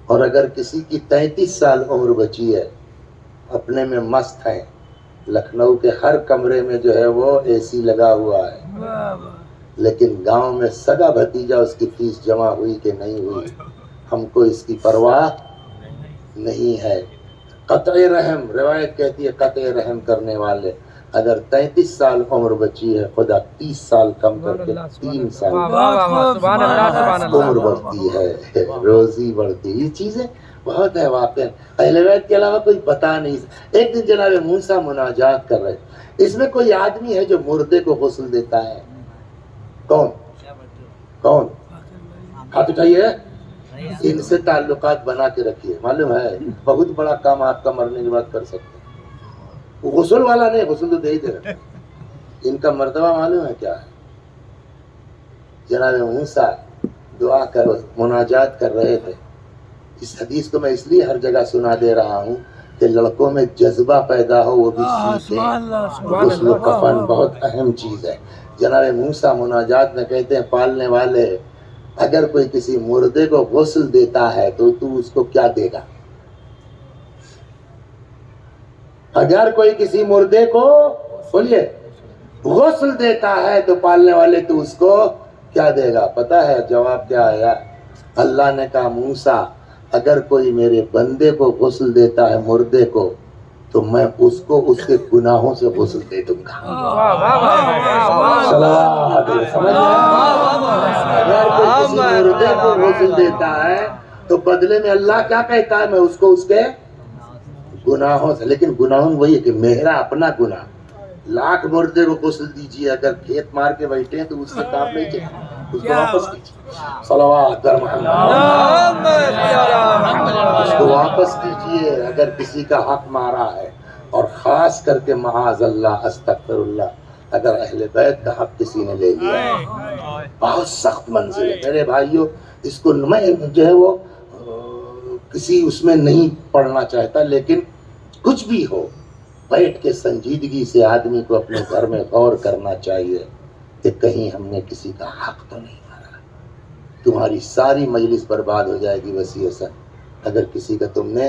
اور اگر کسی کی 33 سال عمر بچی ہے، اپنے میں مست ہے، لکھنؤ کے ہر کمرے میں جو ہے وہ اے سی لگا ہوا ہے، لیکن گاؤں میں سگا بھتیجا اس کی فیس جمع ہوئی کہ نہیں ہوئی، ہم کو اس کی پرواہ نہیں ہے۔ قطع رحم، روایت کہتی ہے قطع رحم کرنے والے اگر 33 سال عمر بچی ہے خدا 30 سال کم کر کے 3 سال عمر بڑھتی ہے، روزی بڑھتی ہے. یہ چیزیں بہت ہے واقع. اہل بیت کے علاوہ کوئی پتہ نہیں. ایک دن جناب موسیٰ مناجات کر رہے، اس میں کوئی آدمی ہے جو مردے کو غسل دیتا ہے؟ کون کون؟ ہاتھ اٹھائیے. ان سے تعلقات بنا کے رکھیے. معلوم ہے بہت بڑا کام آپ کا مرنے کے بعد کر سکتے ہیں. وہ غسل والا نہیں، غسل تو دے ہی دے رہا. ان کا مرتبہ معلوم ہے کیا ہے؟ جناب موسیٰ دعا کر مناجات کر رہے تھے. اس حدیث کو میں اس لیے ہر جگہ سنا دے رہا ہوں کہ لڑکوں میں جذبہ پیدا ہو، وہ بھی سیکھیں. غسل و کفن بہت اہم چیز ہے. جناب موسیٰ مناجات میں کہتے ہیں پالنے والے اگر کوئی کسی مردے کو غسل دیتا ہے تو اس کو کیا دے گا؟ اگر کوئی کسی مردے کو بولیے غسل دیتا ہے تو پالنے والے تو اس کو کیا دے گا؟ پتہ ہے جواب کیا آیا؟ اللہ نے کہا موسیٰ اگر کوئی میرے بندے کو غسل دیتا ہے مردے کو تو میں اس کو اس کے گناہوں سے غسل دے دوں گا. سمجھ گئے؟ اگر کوئی کسی مردے کو غسل دیتا ہے تو بدلے میں اللہ کیا کہتا ہے؟ میں اس کو اس کے گناہوں سے. لیکن گناہوں وہی ہے کہ میرا اپنا گناہ. لاکھ مردے کو غسل دیجیے، اگر کھیت مار کے بیٹھے ہیں تو اس سے کام نہیں چلے، اس کو واپس کیجیے. صلوات بر محمد. اس کو واپس کیجیے اگر کسی کا حق مارا ہے. اور خاص کر کے معاذ اللہ استغفر اللہ اگر اہل بیت کا حق کسی نے لے لیا، بہت سخت منزل ہے میرے بھائیوں. اس کو میں جو ہے وہ کسی اس میں نہیں پڑھنا چاہتا، لیکن کچھ بھی ہو بیٹھ کے سنجیدگی سے آدمی کو اپنے گھر میں غور کرنا چاہیے کہ کہیں ہم نے کسی کا حق تو نہیں مارا. تمہاری ساری مجلس برباد ہو جائے گی وسیع حسن اگر کسی کا تم نے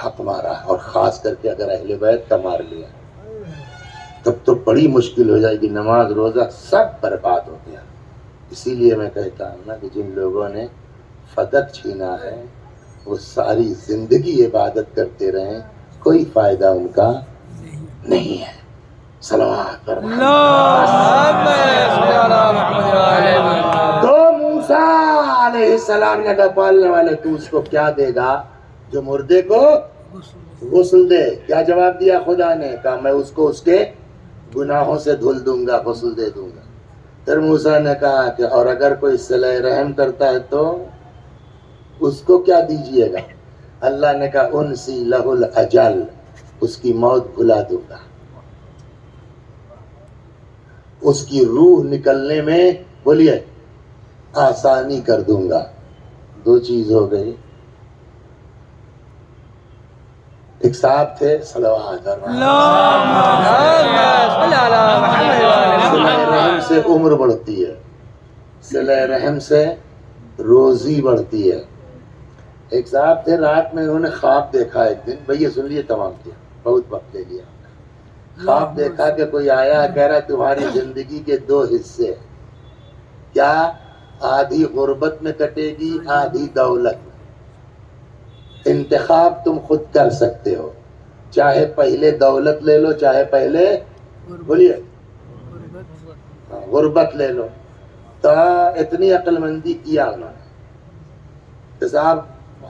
حق مارا، اور خاص کر کے اگر اہل بیت کا مار لیا تب تو بڑی مشکل ہو جائے گی. نماز روزہ سب برباد ہو گیا. اسی لیے میں کہتا ہوں نا کہ جن لوگوں نے فدق چھینا ہے وہ ساری زندگی عبادت کرتے رہیں، کوئی فائدہ ان کا نہیں ہے. صلوات پر تو موسیٰ علیہ السلام نے کہا پالنے والے تو اس کو کیا دے گا جو مردے کو غسل دے؟ کیا جواب دیا خدا نے؟ کہا میں اس کو اس کے گناہوں سے دھل دوں گا، غسل دے دوں گا. پھر موسیٰ نے کہا کہ اور اگر کوئی صلہ رحم کرتا ہے تو اس کو کیا دیجیے گا؟ اللہ نے کہا انسی لہ الاجل، اس کی موت بھلا دوں گا، اس کی روح نکلنے میں بولیے آسانی کر دوں گا. دو چیز ہو گئی. ایک صاحب تھے صلوات صلہ رحم سے عمر بڑھتی ہے، صلہ رحم سے روزی بڑھتی ہے. ایک صاحب تھے رات میں انہوں نے خواب دیکھا. ایک دن بھئی یہ سن لیے تمام کیا، بہت وقت لے لیا. خواب دیکھا کہ کوئی آیا کہہ رہا تمہاری زندگی کے دو حصے، کیا آدھی غربت میں کٹے گی آدھی دولت میں. انتخاب تم خود کر سکتے ہو، چاہے پہلے دولت لے لو چاہے پہلے بولیے غربت لے لو. تو اتنی عقل مندی کیا انہوں نے کہ صاحب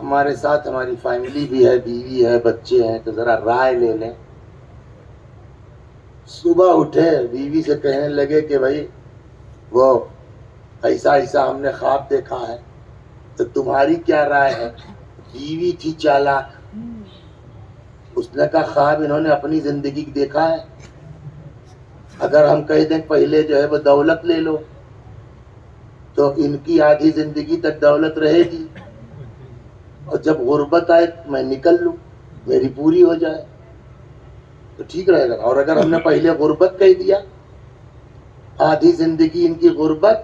ہمارے ساتھ ہماری فیملی بھی ہے، بیوی ہے، بچے ہیں، تو ذرا رائے لے لیں. صبح اٹھے بیوی سے کہنے لگے کہ بھائی وہ ایسا ایسا ہم نے خواب دیکھا ہے تو تمہاری کیا رائے ہے؟ بیوی تھی چالاک، اس نے کہا خواب انہوں نے اپنی زندگی دیکھا ہے، اگر ہم کہہ دیں پہلے جو ہے وہ دولت لے لو تو ان کی آدھی زندگی تک دولت رہے گی، اور جب غربت آئے میں نکل لوں میری پوری ہو جائے تو ٹھیک رہے گا. اور اگر ہم نے پہلے غربت کہہ دیا آدھی زندگی ان کی غربت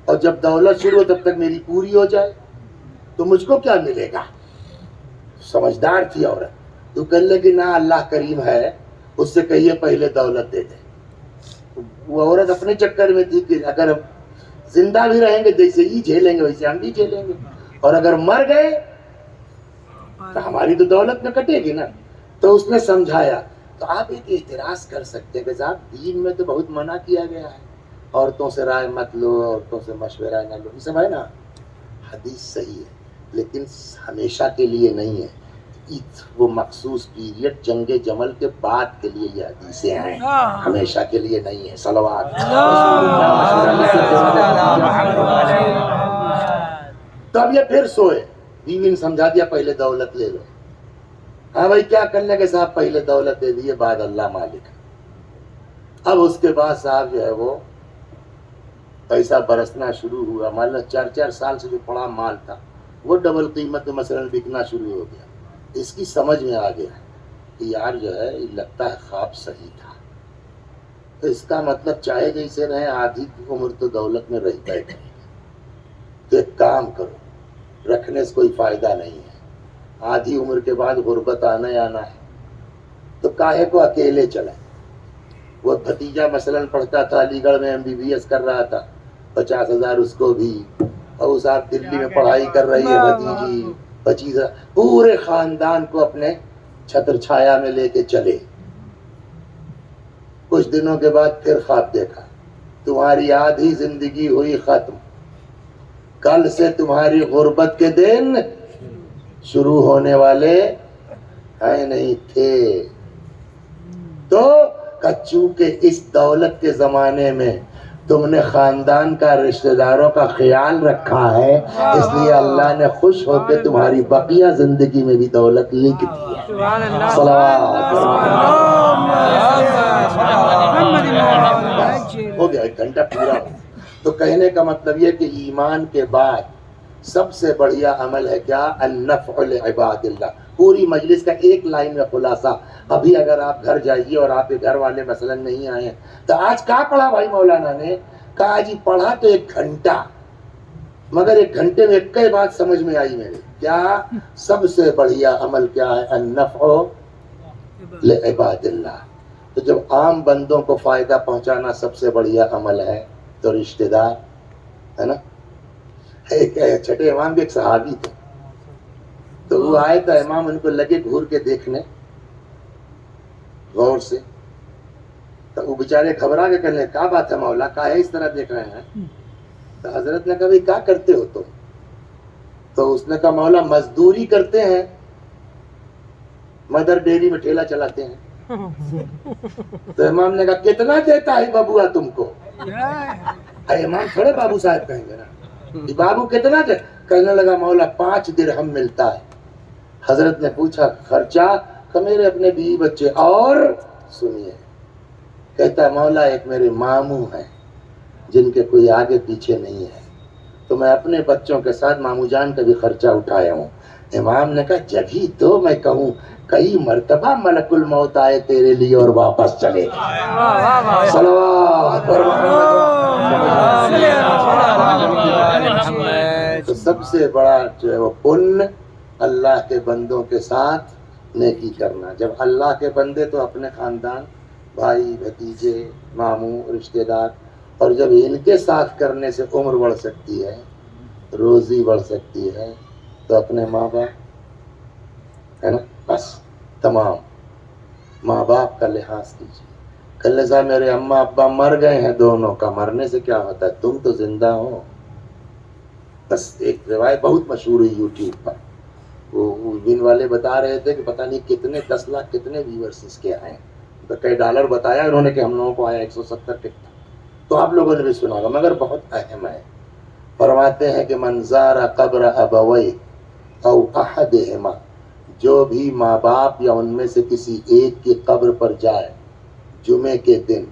اور جب دولت شروع ہو تب تک میری پوری ہو جائے تو مجھ کو کیا ملے گا؟ سمجھدار تھی عورت. تو کہنے لگی نہ اللہ کریم ہے، اس سے کہیے پہلے دولت دے دے. وہ عورت اپنے چکر میں تھی کہ اگر ہم زندہ بھی رہیں گے جیسے ہی جھیلیں گے ویسے ہم بھی جھیلیں گے، اور اگر مر گئے تو ہماری تو دولت میں کٹے گی نا. تو اس نے سمجھایا تو آپ ایک اعتراض کر سکتے ہیں کہ صاحب دین میں تو بہت منع کیا گیا ہے، عورتوں سے رائے مت لو، عورتوں سے مشورہ نہ لو، یہ سب ہے نا، حدیث صحیح ہے لیکن ہمیشہ کے لیے نہیں ہے، وہ مخصوص پیریڈ جنگ جمل کے بعد کے لیے یہ حدیثیں ہیں، ہمیشہ کے لیے نہیں ہے۔ صلوات تو اب یہ پھر سوئے، بیوی نے سمجھا دیا پہلے دولت لے لو، ہاں بھائی کیا کرنے کے صاحب پہلے دولت دے دیے بعد اللہ مالک۔ اب اس کے بعد صاحب جو ہے وہ پیسہ برسنا شروع ہوا، مان لو 4 سال سے جو پڑا مال تھا وہ ڈبل قیمت میں مثلا بکنا شروع ہو گیا۔ اس کی سمجھ میں آ گیا کہ یار جو ہے لگتا ہے خواب صحیح تھا، تو اس کا مطلب چاہے جیسے رہے آدھی کی عمر تو دولت میں رہتا ہی کرے گا، تو ایک کام کرو، رکھنے سے کوئی فائدہ نہیں ہے، آدھی عمر کے بعد غربت آنا ہی آنا ہے، تو کاہے کو اکیلے چلیں۔ وہ بھتیجا مثلاً پڑھتا تھا علی گڑھ میں MBBS کر رہا تھا، 50,000 اس کو بھی، اور صاحب دلی میں پڑھائی کر رہی ہے بھتیجی 25,000، پورے خاندان کو اپنے چھتر چھایا میں لے کے چلے۔ کچھ دنوں کے بعد پھر خواب دیکھا، تمہاری آدھی زندگی ہوئی ختم، کل سے تمہاری غربت کے دن شروع ہونے والے ہیں نہیں تھے۔ تو چونکہ اس دولت کے زمانے میں تم نے خاندان کا رشتہ داروں کا خیال رکھا ہے، اس لیے اللہ نے خوش ہو کے تمہاری بقیہ زندگی میں بھی دولت لکھ دی ہے۔ ہو گیا 1 گھنٹہ پورا ہو۔ تو کہنے کا مطلب یہ کہ ایمان کے بعد سب سے بڑھیا عمل ہے کیا؟ النفع لعباد اللہ۔ پوری مجلس کا ایک لائن میں خلاصہ، ابھی اگر آپ گھر جائیے اور آپ کے گھر والے مثلا نہیں آئے ہیں تو آج کہاں پڑھا بھائی مولانا نے؟ کہا جی پڑھا تو 1 گھنٹہ، مگر 1 گھنٹے میں ایک بات سمجھ میں آئی میرے، کیا سب سے بڑھیا عمل کیا ہے؟ النفع لعباد اللہ۔ تو جب عام بندوں کو فائدہ پہنچانا سب سے بڑھیا عمل ہے تو رشتہ دار ہے نا۔ ایک چھٹے امام بھی ایک صحابی تھے، تو وہ آئے تو امام ان کو لگے گھور کے دیکھنے غور سے، تو وہ بیچارے گھبرا کے کہنے کیا بات ہے مولا، کاہے اس طرح دیکھ رہے ہیں؟ تو حضرت نے کہا بھائی کیا کرتے ہو تم؟ تو اس نے کہا مولا مزدوری کرتے ہیں، مدر ڈیری میں ٹھیلا چلاتے ہیں۔ تو امام نے کہا کتنا دیتا ہے بابوا تم کو؟ امام تھوڑے بابو صاحب کہیں گے نا، بابو کتنا دے؟ کہنے لگا مولا 5 درہم ملتا ہے۔ حضرت نے پوچھا خرچہ؟ کہ میرے اپنے بیوی بچے، اور سنیے کہتا مولا ایک میرے ماموں ہیں جن کے کوئی آگے پیچھے نہیں ہے، تو میں اپنے بچوں کے ساتھ ماموں جان کا بھی خرچہ اٹھایا ہوں۔ امام نے کہا جبھی تو میں کہوں کئی مرتبہ ملک الموت آئے تیرے لیے اور واپس چلے گئے۔ صلوات پر محمد۔ تو سب سے بڑا جو ہے وہ پن اللہ کے بندوں کے ساتھ نیکی کرنا۔ جب اللہ کے بندے تو اپنے خاندان، بھائی بھتیجے، ماموں، رشتہ دار، اور جب ان کے ساتھ کرنے سے عمر بڑھ سکتی ہے، روزی بڑھ سکتی ہے، تو اپنے ماں باپ ہے نا، بس تمام ماں باپ کا لحاظ کیجیے۔ کل صاحب میرے اماں ابا مر گئے ہیں دونوں کا، مرنے سے کیا ہوتا ہے، تم تو زندہ ہو۔ بس ایک روایت بہت مشہور ہوئی یوٹیوب پر، وہ بن والے بتا رہے تھے کہ پتہ نہیں کتنے 10 لاکھ کتنے ویورز اس کے آئے، تو کئی ڈالر بتایا انہوں نے کہ ہم لوگوں کو آیا 170 کتنا، تو آپ لوگوں نے بھی سنا ہوگا، مگر بہت اہم ہے۔ فرماتے ہیں کہ من زار قبر ابوی او احدہما، جو بھی ماں باپ یا ان میں سے کسی ایک کی قبر پر جائے جمعے کے دن،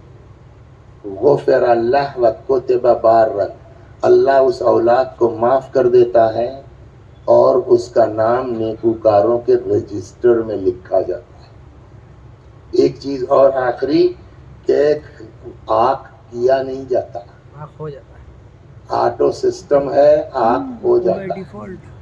غفر اللہ و کتب بارا، اللہ اس اولاد کو معاف کر دیتا ہے اور اس کا نام نیکوکاروں کے رجسٹر میں لکھا جاتا ہے۔ ایک چیز اور آخری کہ آنکھ کیا نہیں جاتا، ہو جاتا ہے، آٹو سسٹم ہے، آنکھ ہو جاتا ہے۔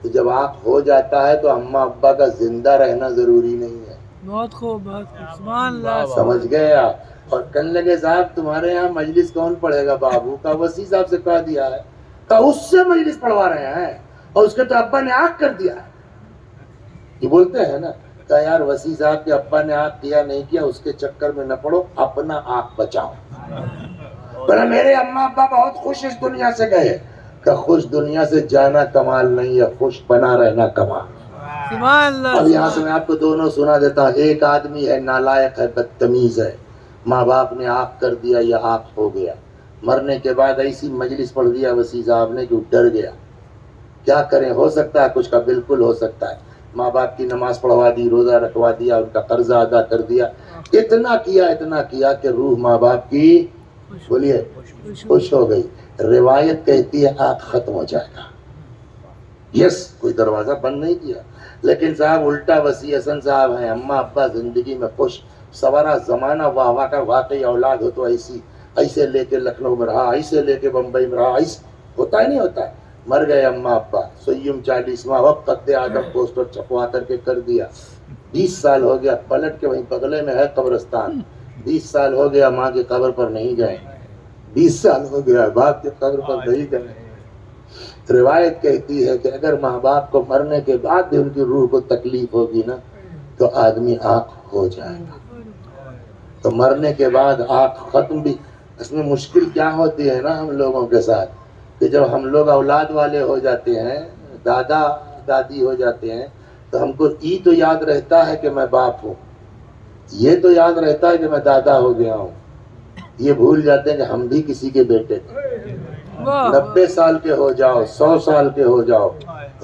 تو جب آنکھ ہو جاتا ہے تو اماں ابا کا زندہ رہنا ضروری نہیں ہے۔ بہت خوب، بہت خوب، سبحان اللہ۔ سمجھ گئے آپ؟ اور کہنے لگے صاحب تمہارے یہاں مجلس کون پڑھے گا؟ بابو کا وسیع صاحب سے کہہ دیا ہے، کہ اس سے مجلس پڑھوا رہے ہیں، اور اس کے تو ابا نے آنکھ کر دیا ہے۔ یہ بولتے ہیں نا کہا یار وسیع صاحب کے ابا نے آنکھ کیا نہیں کیا اس کے چکر میں نہ پڑو، اپنا آنکھ بچاؤ۔ بولا میرے اماں ابا بہت خوش اس دنیا سے گئے، کہ خوش دنیا سے جانا کمال نہیں ہے، خوش بنا رہنا کمال۔ سبحان اللہ اب یہاں سے میں آپ کو دونوں سنا دیتا ہوں۔ ایک آدمی ہے نالائق ہے، بدتمیز ہے، ماں باپ نے آنکھ کر دیا یا آنکھ ہو گیا، مرنے کے بعد ایسی مجلس پڑھ دیا وسیع صاحب نے کہ وہ ڈر گیا۔ کیا کریں، ہو سکتا ہے کچھ کا، بالکل ہو سکتا ہے۔ ماں باپ کی نماز پڑھوا دی، روزہ رکھوا دیا، ان کا قرضہ ادا کر دیا، اتنا کیا کہ روح ماں باپ کی بولیے خوش ہو گئی۔ روایت کہتی ہے آنکھ ختم ہو جائے گا، یس، کوئی دروازہ بند نہیں کیا، لیکن صاحب الٹا وسیع حسن صاحب ہیں، اماں ابا زندگی میں خوش، سوارا زمانہ، واہ واہ کا واقعی اولاد ہو تو ایسے لے کے لکھنؤ میں رہا، ایسے لے کے بمبئی میں رہا، ایسے ہوتا ہی نہیں ہوتا ہے۔ مر گئے اماں ابا، سیم 40واں وقت قد آدم پوسٹر چھپوا کر کے کر دیا، 20 سال ہو گیا، پلٹ کے وہیں بغلے میں ہے قبرستان، 20 سال ہو گیا ماں کی قبر پر نہیں گئے، 20 سال ہو گیا باپ کی قبر پر نہیں گئے۔ روایت کہتی ہے کہ اگر ماں باپ کو مرنے کے بعد بھی ان کی روح کو تکلیف ہوگی نا تو آدمی آنکھ ہو جائے گا۔ تو مرنے کے بعد آنکھ ختم بھی، اس میں مشکل کیا ہوتی ہے نا ہم لوگوں کے ساتھ، کہ جب ہم لوگ اولاد والے ہو جاتے ہیں، دادا دادی ہو جاتے ہیں، تو ہم کو تو یاد رہتا ہے کہ میں باپ ہوں، یہ تو یاد رہتا ہے کہ میں دادا ہو گیا ہوں، یہ بھول جاتے ہیں کہ ہم بھی کسی کے بیٹے تھے۔ 90 سال کے ہو جاؤ، 100 سال کے ہو جاؤ،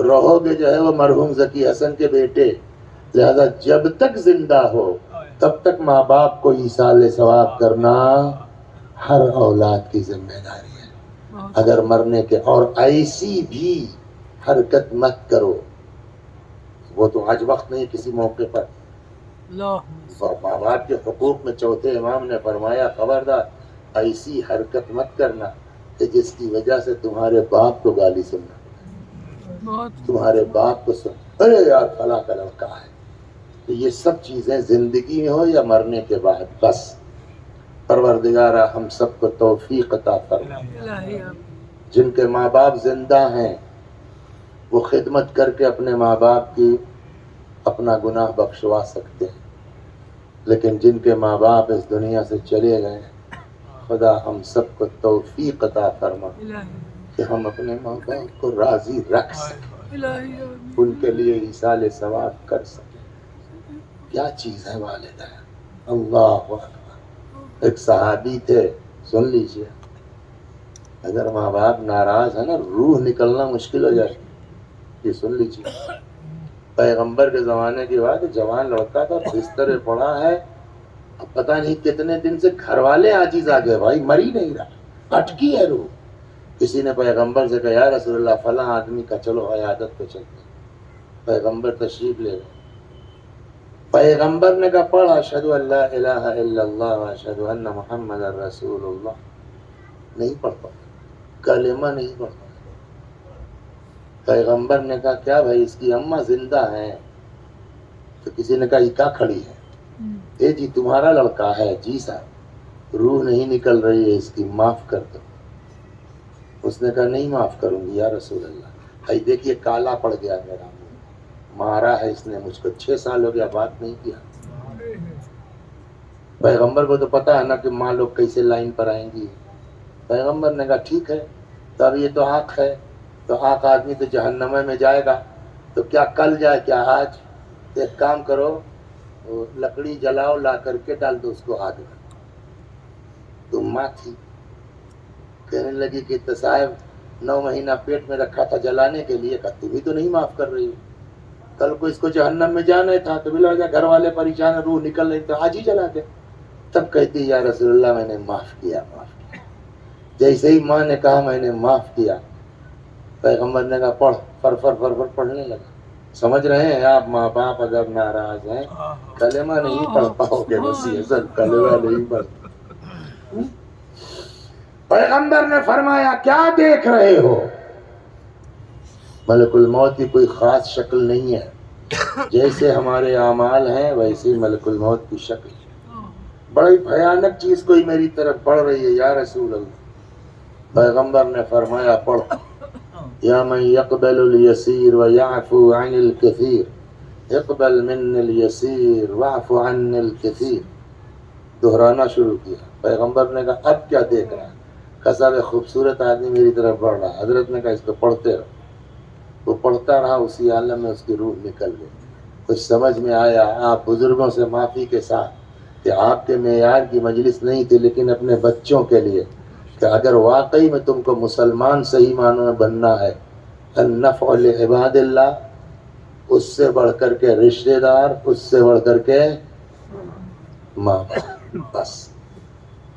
رہو گے جو ہے وہ مرحوم ذکی حسن کے بیٹے، لہذا جب تک زندہ ہو تب تک ماں باپ کو ایصال ثواب کرنا ہر اولاد کی ذمہ داری ہے۔ اگر مرنے کے اور ایسی بھی حرکت مت کرو، وہ تو آج وقت نہیں، کسی موقع پر ماں باپ کے حقوق میں چوتھے امام نے فرمایا خبردار ایسی حرکت مت کرنا کہ جس کی وجہ سے تمہارے باپ کو گالی سننا، تمہارے باپ کو ارے یار فلاں کا لڑکا ہے۔ تو یہ سب چیزیں زندگی میں ہو یا مرنے کے بعد، بس پروردگارہ ہم سب کو توفیق عطا فرما۔ جن کے ماں باپ زندہ ہیں وہ خدمت کر کے اپنے ماں باپ کی اپنا گناہ بخشوا سکتے ہیں، لیکن جن کے ماں باپ اس دنیا سے چلے گئے، خدا ہم سب کو توفیق عطا فرما کہ ہم اپنے ماں باپ کو راضی رکھ سکیں، ان کے لیے ایصال ثواب کر سکیں۔ کیا چیز ہے والدین، اللہ اکبر۔ ایک صحابی تھے، سن لیجئے، اگر ماں باپ ناراض ہے نا روح نکلنا مشکل ہو جائے، یہ سن لیجئے۔ پیغمبر کے زمانے کی بات، جوان لڑکا تھا، بستر پہ پڑا ہے، اب پتہ نہیں کتنے دن سے گھر والے عاجز آ گئے، بھائی مر ہی نہیں رہا، اٹکی ہے روح۔ کسی نے پیغمبر سے کہا یا رسول اللہ فلاں آدمی کا چلو عیادت پہ چلتے ہیں۔ پیغمبر تشریف لے گئے، پیغمبر نے کہا پڑھ اشہد ان لا الہ الا اللہ و اشہد ان محمد رسول اللہ، نہیں پڑھ پایا، کلمہ نہیں پڑھ پایا۔ پیغمبر نے کہا کیا بھائی اس کی اماں زندہ ہیں؟ تو کسی نے کہا یہ کیا کھڑی ہے؟ اے جی تمہارا لڑکا ہے؟ جی صاحب، روح نہیں نکل رہی ہے اس کی، معاف کر دو۔ اس نے کہا نہیں معاف کروں گی یا رسول اللہ، بھائی دیکھیے کالا پڑ گیا میرا منہ، مارا ہے اس نے مجھ کو، 6 سال ہو گیا بات نہیں کیا۔ پیغمبر کو تو پتا ہے نا کہ ماں لوگ کیسے لائن پر آئیں گی۔ پیغمبر نے کہا ٹھیک ہے، تو اب یہ تو آنکھ ہے، تو آنکھ آدمی تو جہنم میں جائے گا، تو کیا کل جائے کیا آج؟ ایک کام کرو، لکڑی جلاؤ، لا کر کے ڈال دو اس کو آگ میں۔ تو ماں تھی، کہنے لگی کہ تو صاحب 9 مہینہ پیٹ میں رکھا تھا جلانے کے لیے، کہ تو بھی تو نہیں معاف کر رہی، کل کو اس کو جہنم میں جانا تھا، تو بلا جا گھر والے پریشان، روح نکل رہی، تو آج ہی جلا دے۔ تب کہتی یا رسول اللہ میں نے معاف کیا، معاف کیا۔ جیسے ہی ماں نے کہا میں نے معاف کیا، پیغمبر نے کہا پڑھ، فر فر فر فر پڑھنے لگا۔ سمجھ رہے ہیں آپ، ماں باپ اگر ناراض ہیں کلمہ نہیں پڑھ پاؤ گے، وسیع حسن کلمہ نہیں پڑھ۔ پیغمبر نے فرمایا کیا دیکھ رہے ہو؟ ملک الموت کی کوئی خاص شکل نہیں ہے، جیسے ہمارے اعمال ہیں ویسے ملک الموت کی شکل ہے۔ بڑی بھیانک چیز کوئی میری طرف بڑھ رہی ہے یا رسول اللہ۔ پیغمبر نے فرمایا پڑھ، یا من یقبل الیسیر و یعفو عن الکثیر اقبل من الیسیر واعف عن الکثیر، دہرانا شروع کیا۔ پیغمبر نے کہا اب کیا دیکھ رہا ہے؟ کسا خوبصورت آدمی میری طرف بڑھ رہا ہے۔ حضرت نے کہا اس کو پڑھتے رہو۔ وہ پڑھتا رہا، اسی عالم میں اس کی روح نکل گئی۔ کچھ سمجھ میں آیا، آپ بزرگوں سے معافی کے ساتھ کہ آپ کے معیار کی مجلس نہیں تھی، لیکن اپنے بچوں کے لیے کہ اگر واقعی میں تم کو مسلمان صحیح معنوں میں بننا ہے، النفع لعباد اللہ، اس سے بڑھ کر کے رشتہ دار، اس سے بڑھ کر کے ماں باپ، بس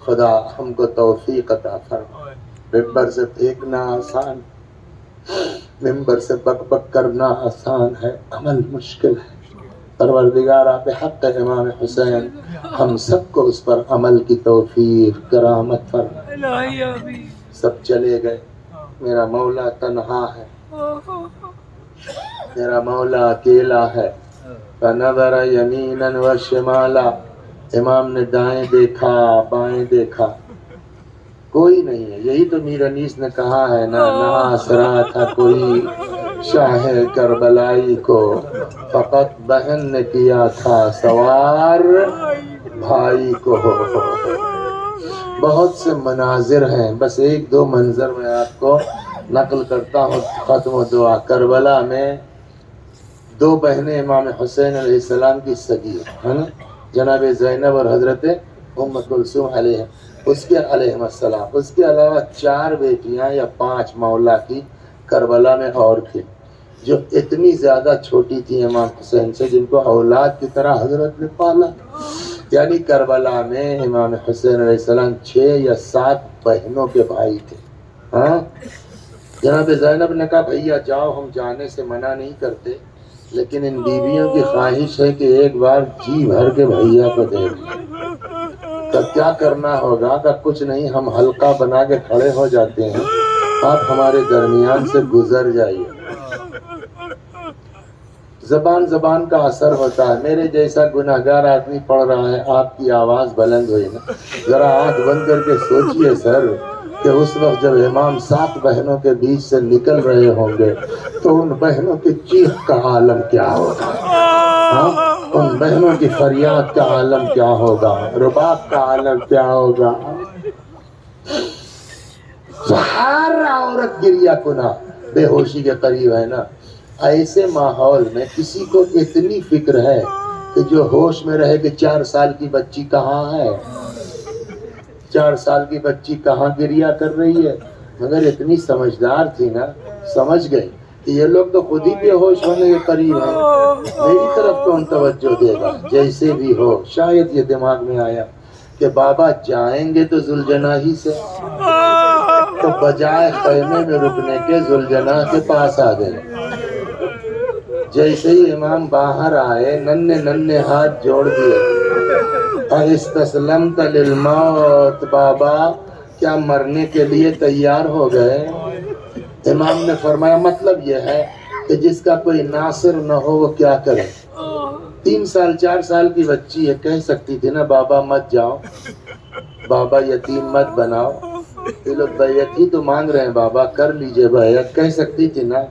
خدا ہم کو توفیق عطا فرما۔ ممبر سے پھینکنا آسان، ممبر سے بک بک کرنا آسان ہے، عمل مشکل ہے۔ پروردگار آپ حق امام حسین ہم سب کو اس پر عمل کی توفیق کرامت فرما۔ الہی آمین۔ سب چلے گئے، میرا مولا تنہا ہے، میرا مولا اکیلا ہے۔ فنظر یمینا و شمالا، امام نے دائیں دیکھا بائیں دیکھا، کوئی نہیں ہے۔ یہی تو میر انیس نے کہا ہے نا، نہ آسرا تھا کوئی شاہ کربلائی کو، فقط بہن نے کیا تھا سوار بھائی کو۔ بہت سے مناظر ہیں، بس ایک دو منظر میں آپ کو نقل کرتا ہوں۔ ختم و دعا، کربلا میں دو بہنیں امام حسین علیہ السلام کی سگی ہے نا، جناب زینب اور حضرت ام کلثوم علیہ اس کے علیہ السلام۔ اس کے علاوہ 4 بیٹیاں یا 5 مولا کی کربلا میں اور تھیں، جو اتنی زیادہ چھوٹی تھی امام حسین سے، جن کو اولاد کی طرح حضرت نے پالا۔ یعنی کربلا میں امام حسین علیہ السلام 6 یا 7 بہنوں کے بھائی تھے۔ ہاں، جناب زینب نے کہا بھیا جاؤ، ہم جانے سے منع نہیں کرتے، لیکن ان بیویوں کی خواہش ہے کہ ایک بار جی بھر کے بھیا کو دیکھ۔ تو کیا کرنا ہوگا؟ کہ کچھ نہیں، ہم حلقہ بنا کے کھڑے ہو جاتے ہیں، آپ ہمارے درمیان سے گزر جائیے۔ زبان زبان کا اثر ہوتا ہے۔ میرے جیسا گناہگار آدمی پڑھ رہا ہے، آپ کی آواز بلند ہوئی نا، ذرا آنکھ بند کر کے سوچئے سر کہ اس وقت جب امام 7 بہنوں کے بیچ سے نکل رہے ہوں گے تو ان بہنوں کی چیخ کا عالم کیا ہوگا؟ ہاں؟ ان بہنوں کی فریاد کا عالم کیا ہوگا؟ رباب کا عالم کیا ہوگا؟ ہر عورت گریہ کنا بے ہوشی کے قریب ہے نا۔ ایسے ماحول میں کسی کو اتنی فکر ہے کہ جو ہوش میں رہے کہ 4 سال کی بچی کہاں ہے، 4 سال کی بچی کہاں گریہ کر رہی ہے؟ مگر اتنی سمجھدار تھی نا، سمجھ گئی کہ یہ لوگ تو خود ہی بے ہوش ہونے کے قریب ہیں، میری طرف کون توجہ دے گا؟ جیسے بھی ہو، شاید یہ دماغ میں آیا کہ بابا جائیں گے تو ذوالجناح سے، تو بجائے خیمے میں رکنے کے ذوالجناح کے پاس آ گئے۔ جیسے ہی امام باہر آئے، ننھے ننھے ہاتھ جوڑ دیے، استسلمت للموت، بابا کیا مرنے کے لیے تیار ہو گئے؟ امام نے فرمایا مطلب یہ ہے کہ جس کا کوئی ناصر نہ ہو وہ کیا کرے؟ 3 سال 4 سال کی بچی ہے، کہہ سکتی تھی نا بابا مت جاؤ، بابا یتیم مت بناؤ، یہ لوگ بیعت ہی تو مانگ رہے ہیں، بابا کر لیجئے بیعت، کہہ سکتی تھی نا۔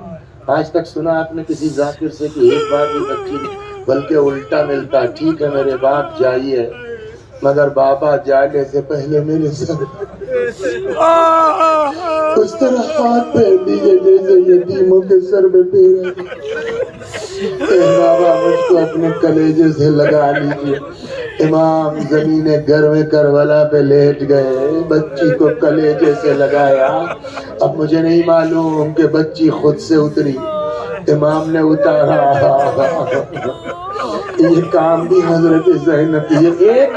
آج تک سنا آپ نے کسی ذاکر سے کہ ایک بار بھی بچی، بلکہ الٹا ملتا، ٹھیک ہے میرے باپ جائیے، مگر بابا جانے سے پہلے میرے سر اس طرح ہاتھ پھیر دیجئے جیسے یتیموں کے سر میں پھیرا۔ اے بابا مجھ کو اپنے کلیجے سے لگا لیجئے۔ امام زمین گرم کربلا پہ لیٹ گئے، بچی کو کلیجے سے لگایا۔ اب مجھے نہیں معلوم کہ بچی خود سے اتری، امام نے اتارا۔ یہ کام بھی حضرت زینب کی، یہ ایک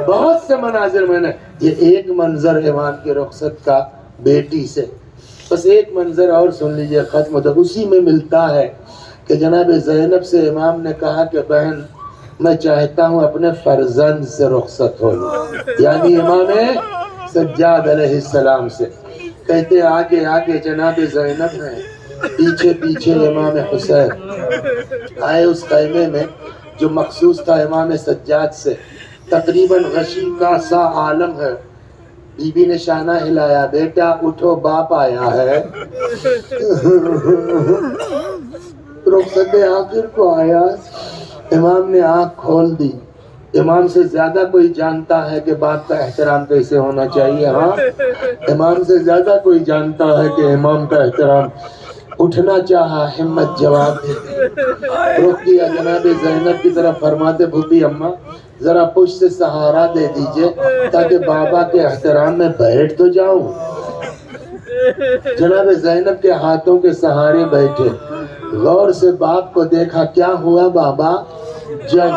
بہت سے مناظر میں نے، یہ ایک منظر امام کی رخصت کا بیٹی سے، بس ایک منظر اور سن لیجئے ختم ہوتا۔ اسی میں ملتا ہے کہ جناب زینب سے امام نے کہا کہ بہن میں چاہتا ہوں اپنے فرزند سے رخصت ہو لوں، یعنی امام سجاد علیہ السلام سے۔ کہتے آگے آگے جناب زینب ہیں، پیچھے پیچھے امام حسین آئے اس خیمے میں جو مخصوص تھا امام سجاد سے، تقریباً غشی کا سا عالم ہے۔ بی بی نے شانہ ہلایا، بیٹا اٹھو باپ آیا ہے۔ رخصت آخر کو آیا، امام نے آنکھ کھول دی. امام سے زیادہ کوئی جانتا ہے کہ باپ کا احترام کیسے ہونا چاہیے؟ ہاں، امام سے زیادہ کوئی جانتا ہے کہ امام کا احترام. اٹھنا چاہا، ہمت جواب دے دی. رخ کیا جناب زینب کی طرف، فرماتے بھوپی اماں ذرا پشت سے سہارا دے دیجئے تاکہ بابا کے احترام میں بیٹھ تو جاؤں. جناب زینب کے ہاتھوں کے سہارے بیٹھے، غور سے باپ کو دیکھا. کیا ہوا بابا؟ جنگ.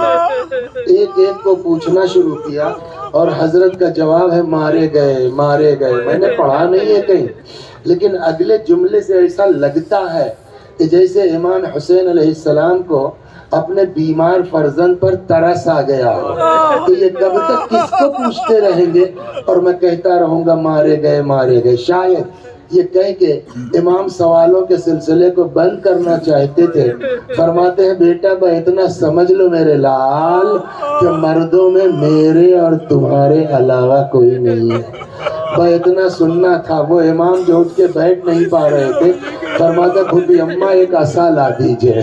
ایک ایک کو پوچھنا شروع کیا اور حضرت کا جواب ہے مارے گئے مارے گئے. میں نے پڑھا نہیں ہے کہیں، لیکن اگلے جملے سے ایسا لگتا ہے کہ جیسے امام حسین علیہ السلام کو اپنے بیمار فرزند پر ترس آ گیا ہو کہ یہ کب تک کس کو پوچھتے رہیں گے اور میں کہتا رہوں گا مارے گئے مارے گئے. شاید یہ کہہ کے امام سوالوں کے سلسلے کو بند کرنا چاہتے تھے. فرماتے ہیں بیٹا با اتنا سمجھ لو میرے لال کہ مردوں میں میرے اور تمہارے علاوہ کوئی نہیں ہے. با اتنا سننا تھا. وہ امام جو اٹھ کے بیٹھ نہیں پا رہے تھے، فرماتا بھوپی اماں ایک عصا لا دیجئے،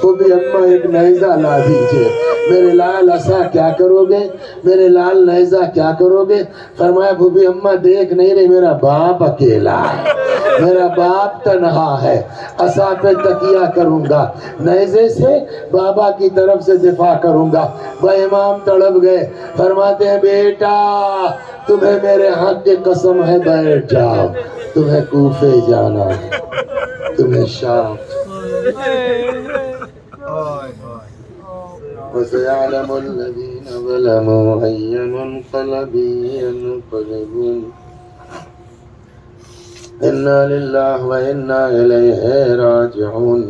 بھوپی اماں ایک نیزہ لا دیجئے. میرے لال عصا کیا کرو گے؟ میرے لال نیزہ کیا کرو گے؟ فرمایا بھوپی اماں دیکھ نہیں رہی، میرا باپ اکیلا ہے، میرا باپ تنہا ہے. عصا پہ تکیہ کروں گا، نیزے سے بابا کی طرف سے دفاع کروں گا. وہ امام تڑپ گئے. فرماتے ہیں بیٹا تمہیں میرے حق کی قسم ہے بیٹھ جاؤ، تمہیں کوفے جانا ہے، تمہیں شام. وَسَيَعْلَمُ الَّذِينَ ظَلَمُوا أَيَّ مُنقَلَبٍ يَنقَلِبُونَ. اِنَّا لِلَّهِ وَإِنَّا إِلَيْهِ رَاجِعُونَ.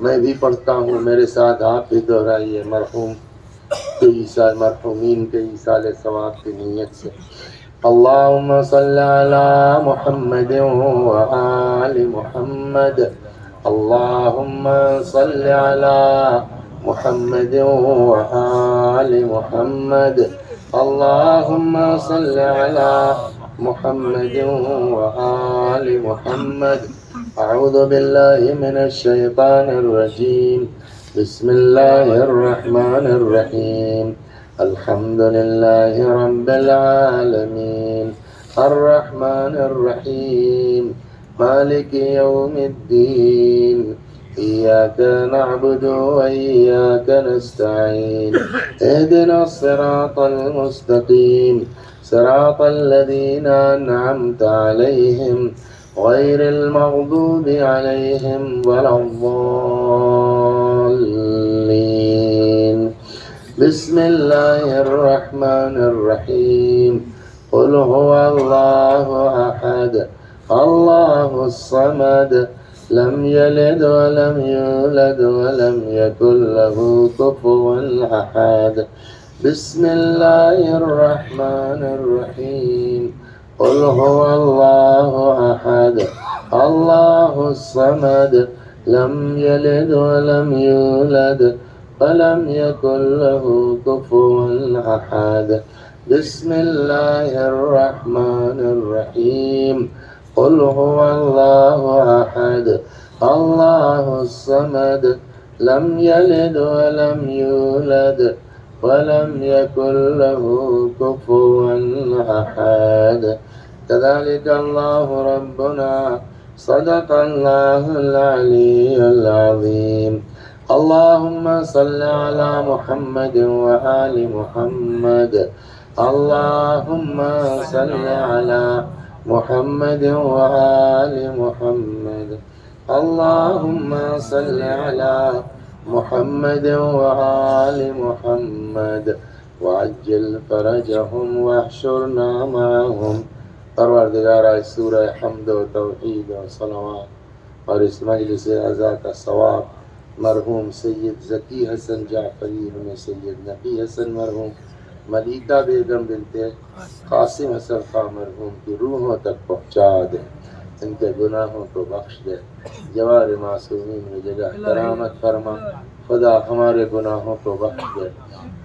میں بھی پڑھتا ہوں، میرے ساتھ آپ بھی دہرائیے مرحوم کے ایصال مرحومین کے ایصال ثواب کی نیت سے. اللہم صل علی محمد وآل محمد. اللہم صل علی محمد وآل محمد. اللہم صل علی محمد وآل محمد. اعوذ باللہ من الشیطان الرجیم. بسم اللہ الرحمن الرحیم. الحمد للہ رب العالمین الرحمن الرحیم مالک یوم الدین. ایاک نعبد وإیاک نستعین. اهدنا الصراط المستقیم صراط الذین انعمت علیہم غیر المغضوب علیہم ولا الضالین. بسم اللہ الرحمن الرحیم. قل هو اللہ احد اللہ الصمد لم یلد ولم یولد ولم یکن له کفوا احد. بسم اللہ الرحمن الرحیم. قل هو اللہ احد اللہ الصمد لم یلد ولم یولد ولم یکن له کفوا احد. بسم اللہ الرحمن الرحیم. قل هو اللہ احد اللہ الصمد لم یلد ولم یولد ولم یکن له کفوا احد. كذلك اللہ ربنا صدق اللہ العلی العظیم. اللہم صل علی محمد وآل محمد. اللہم صل علی محمد وآل محمد. اللہم صل علی محمد وآل محمد وعجل فرجهم واحشرنا معهم. پروردگار اس سورہ حمد و توحید و صلوات اور اس مجلس عزا کا ثواب مرحوم سید ذکی حسن جعفری ابن سید نقی حسن مرحوم ملیکہ بیگم بنت قاسم حسن خان مرحوم کی روحوں تک پہنچا دے. ان کے گناہوں کو بخش دے. جوار معصومین میں جگہ کرامت فرما. خدا ہمارے گناہوں کو بخش دے،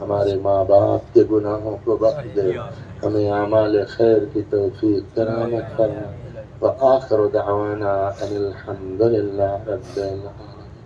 ہمارے ماں باپ کے گناہوں کو بخش دے. ہمیں اعمال خیر کی توفیق کرامت فرما. وآخر دعوانا أن الحمد لله رب العالمين.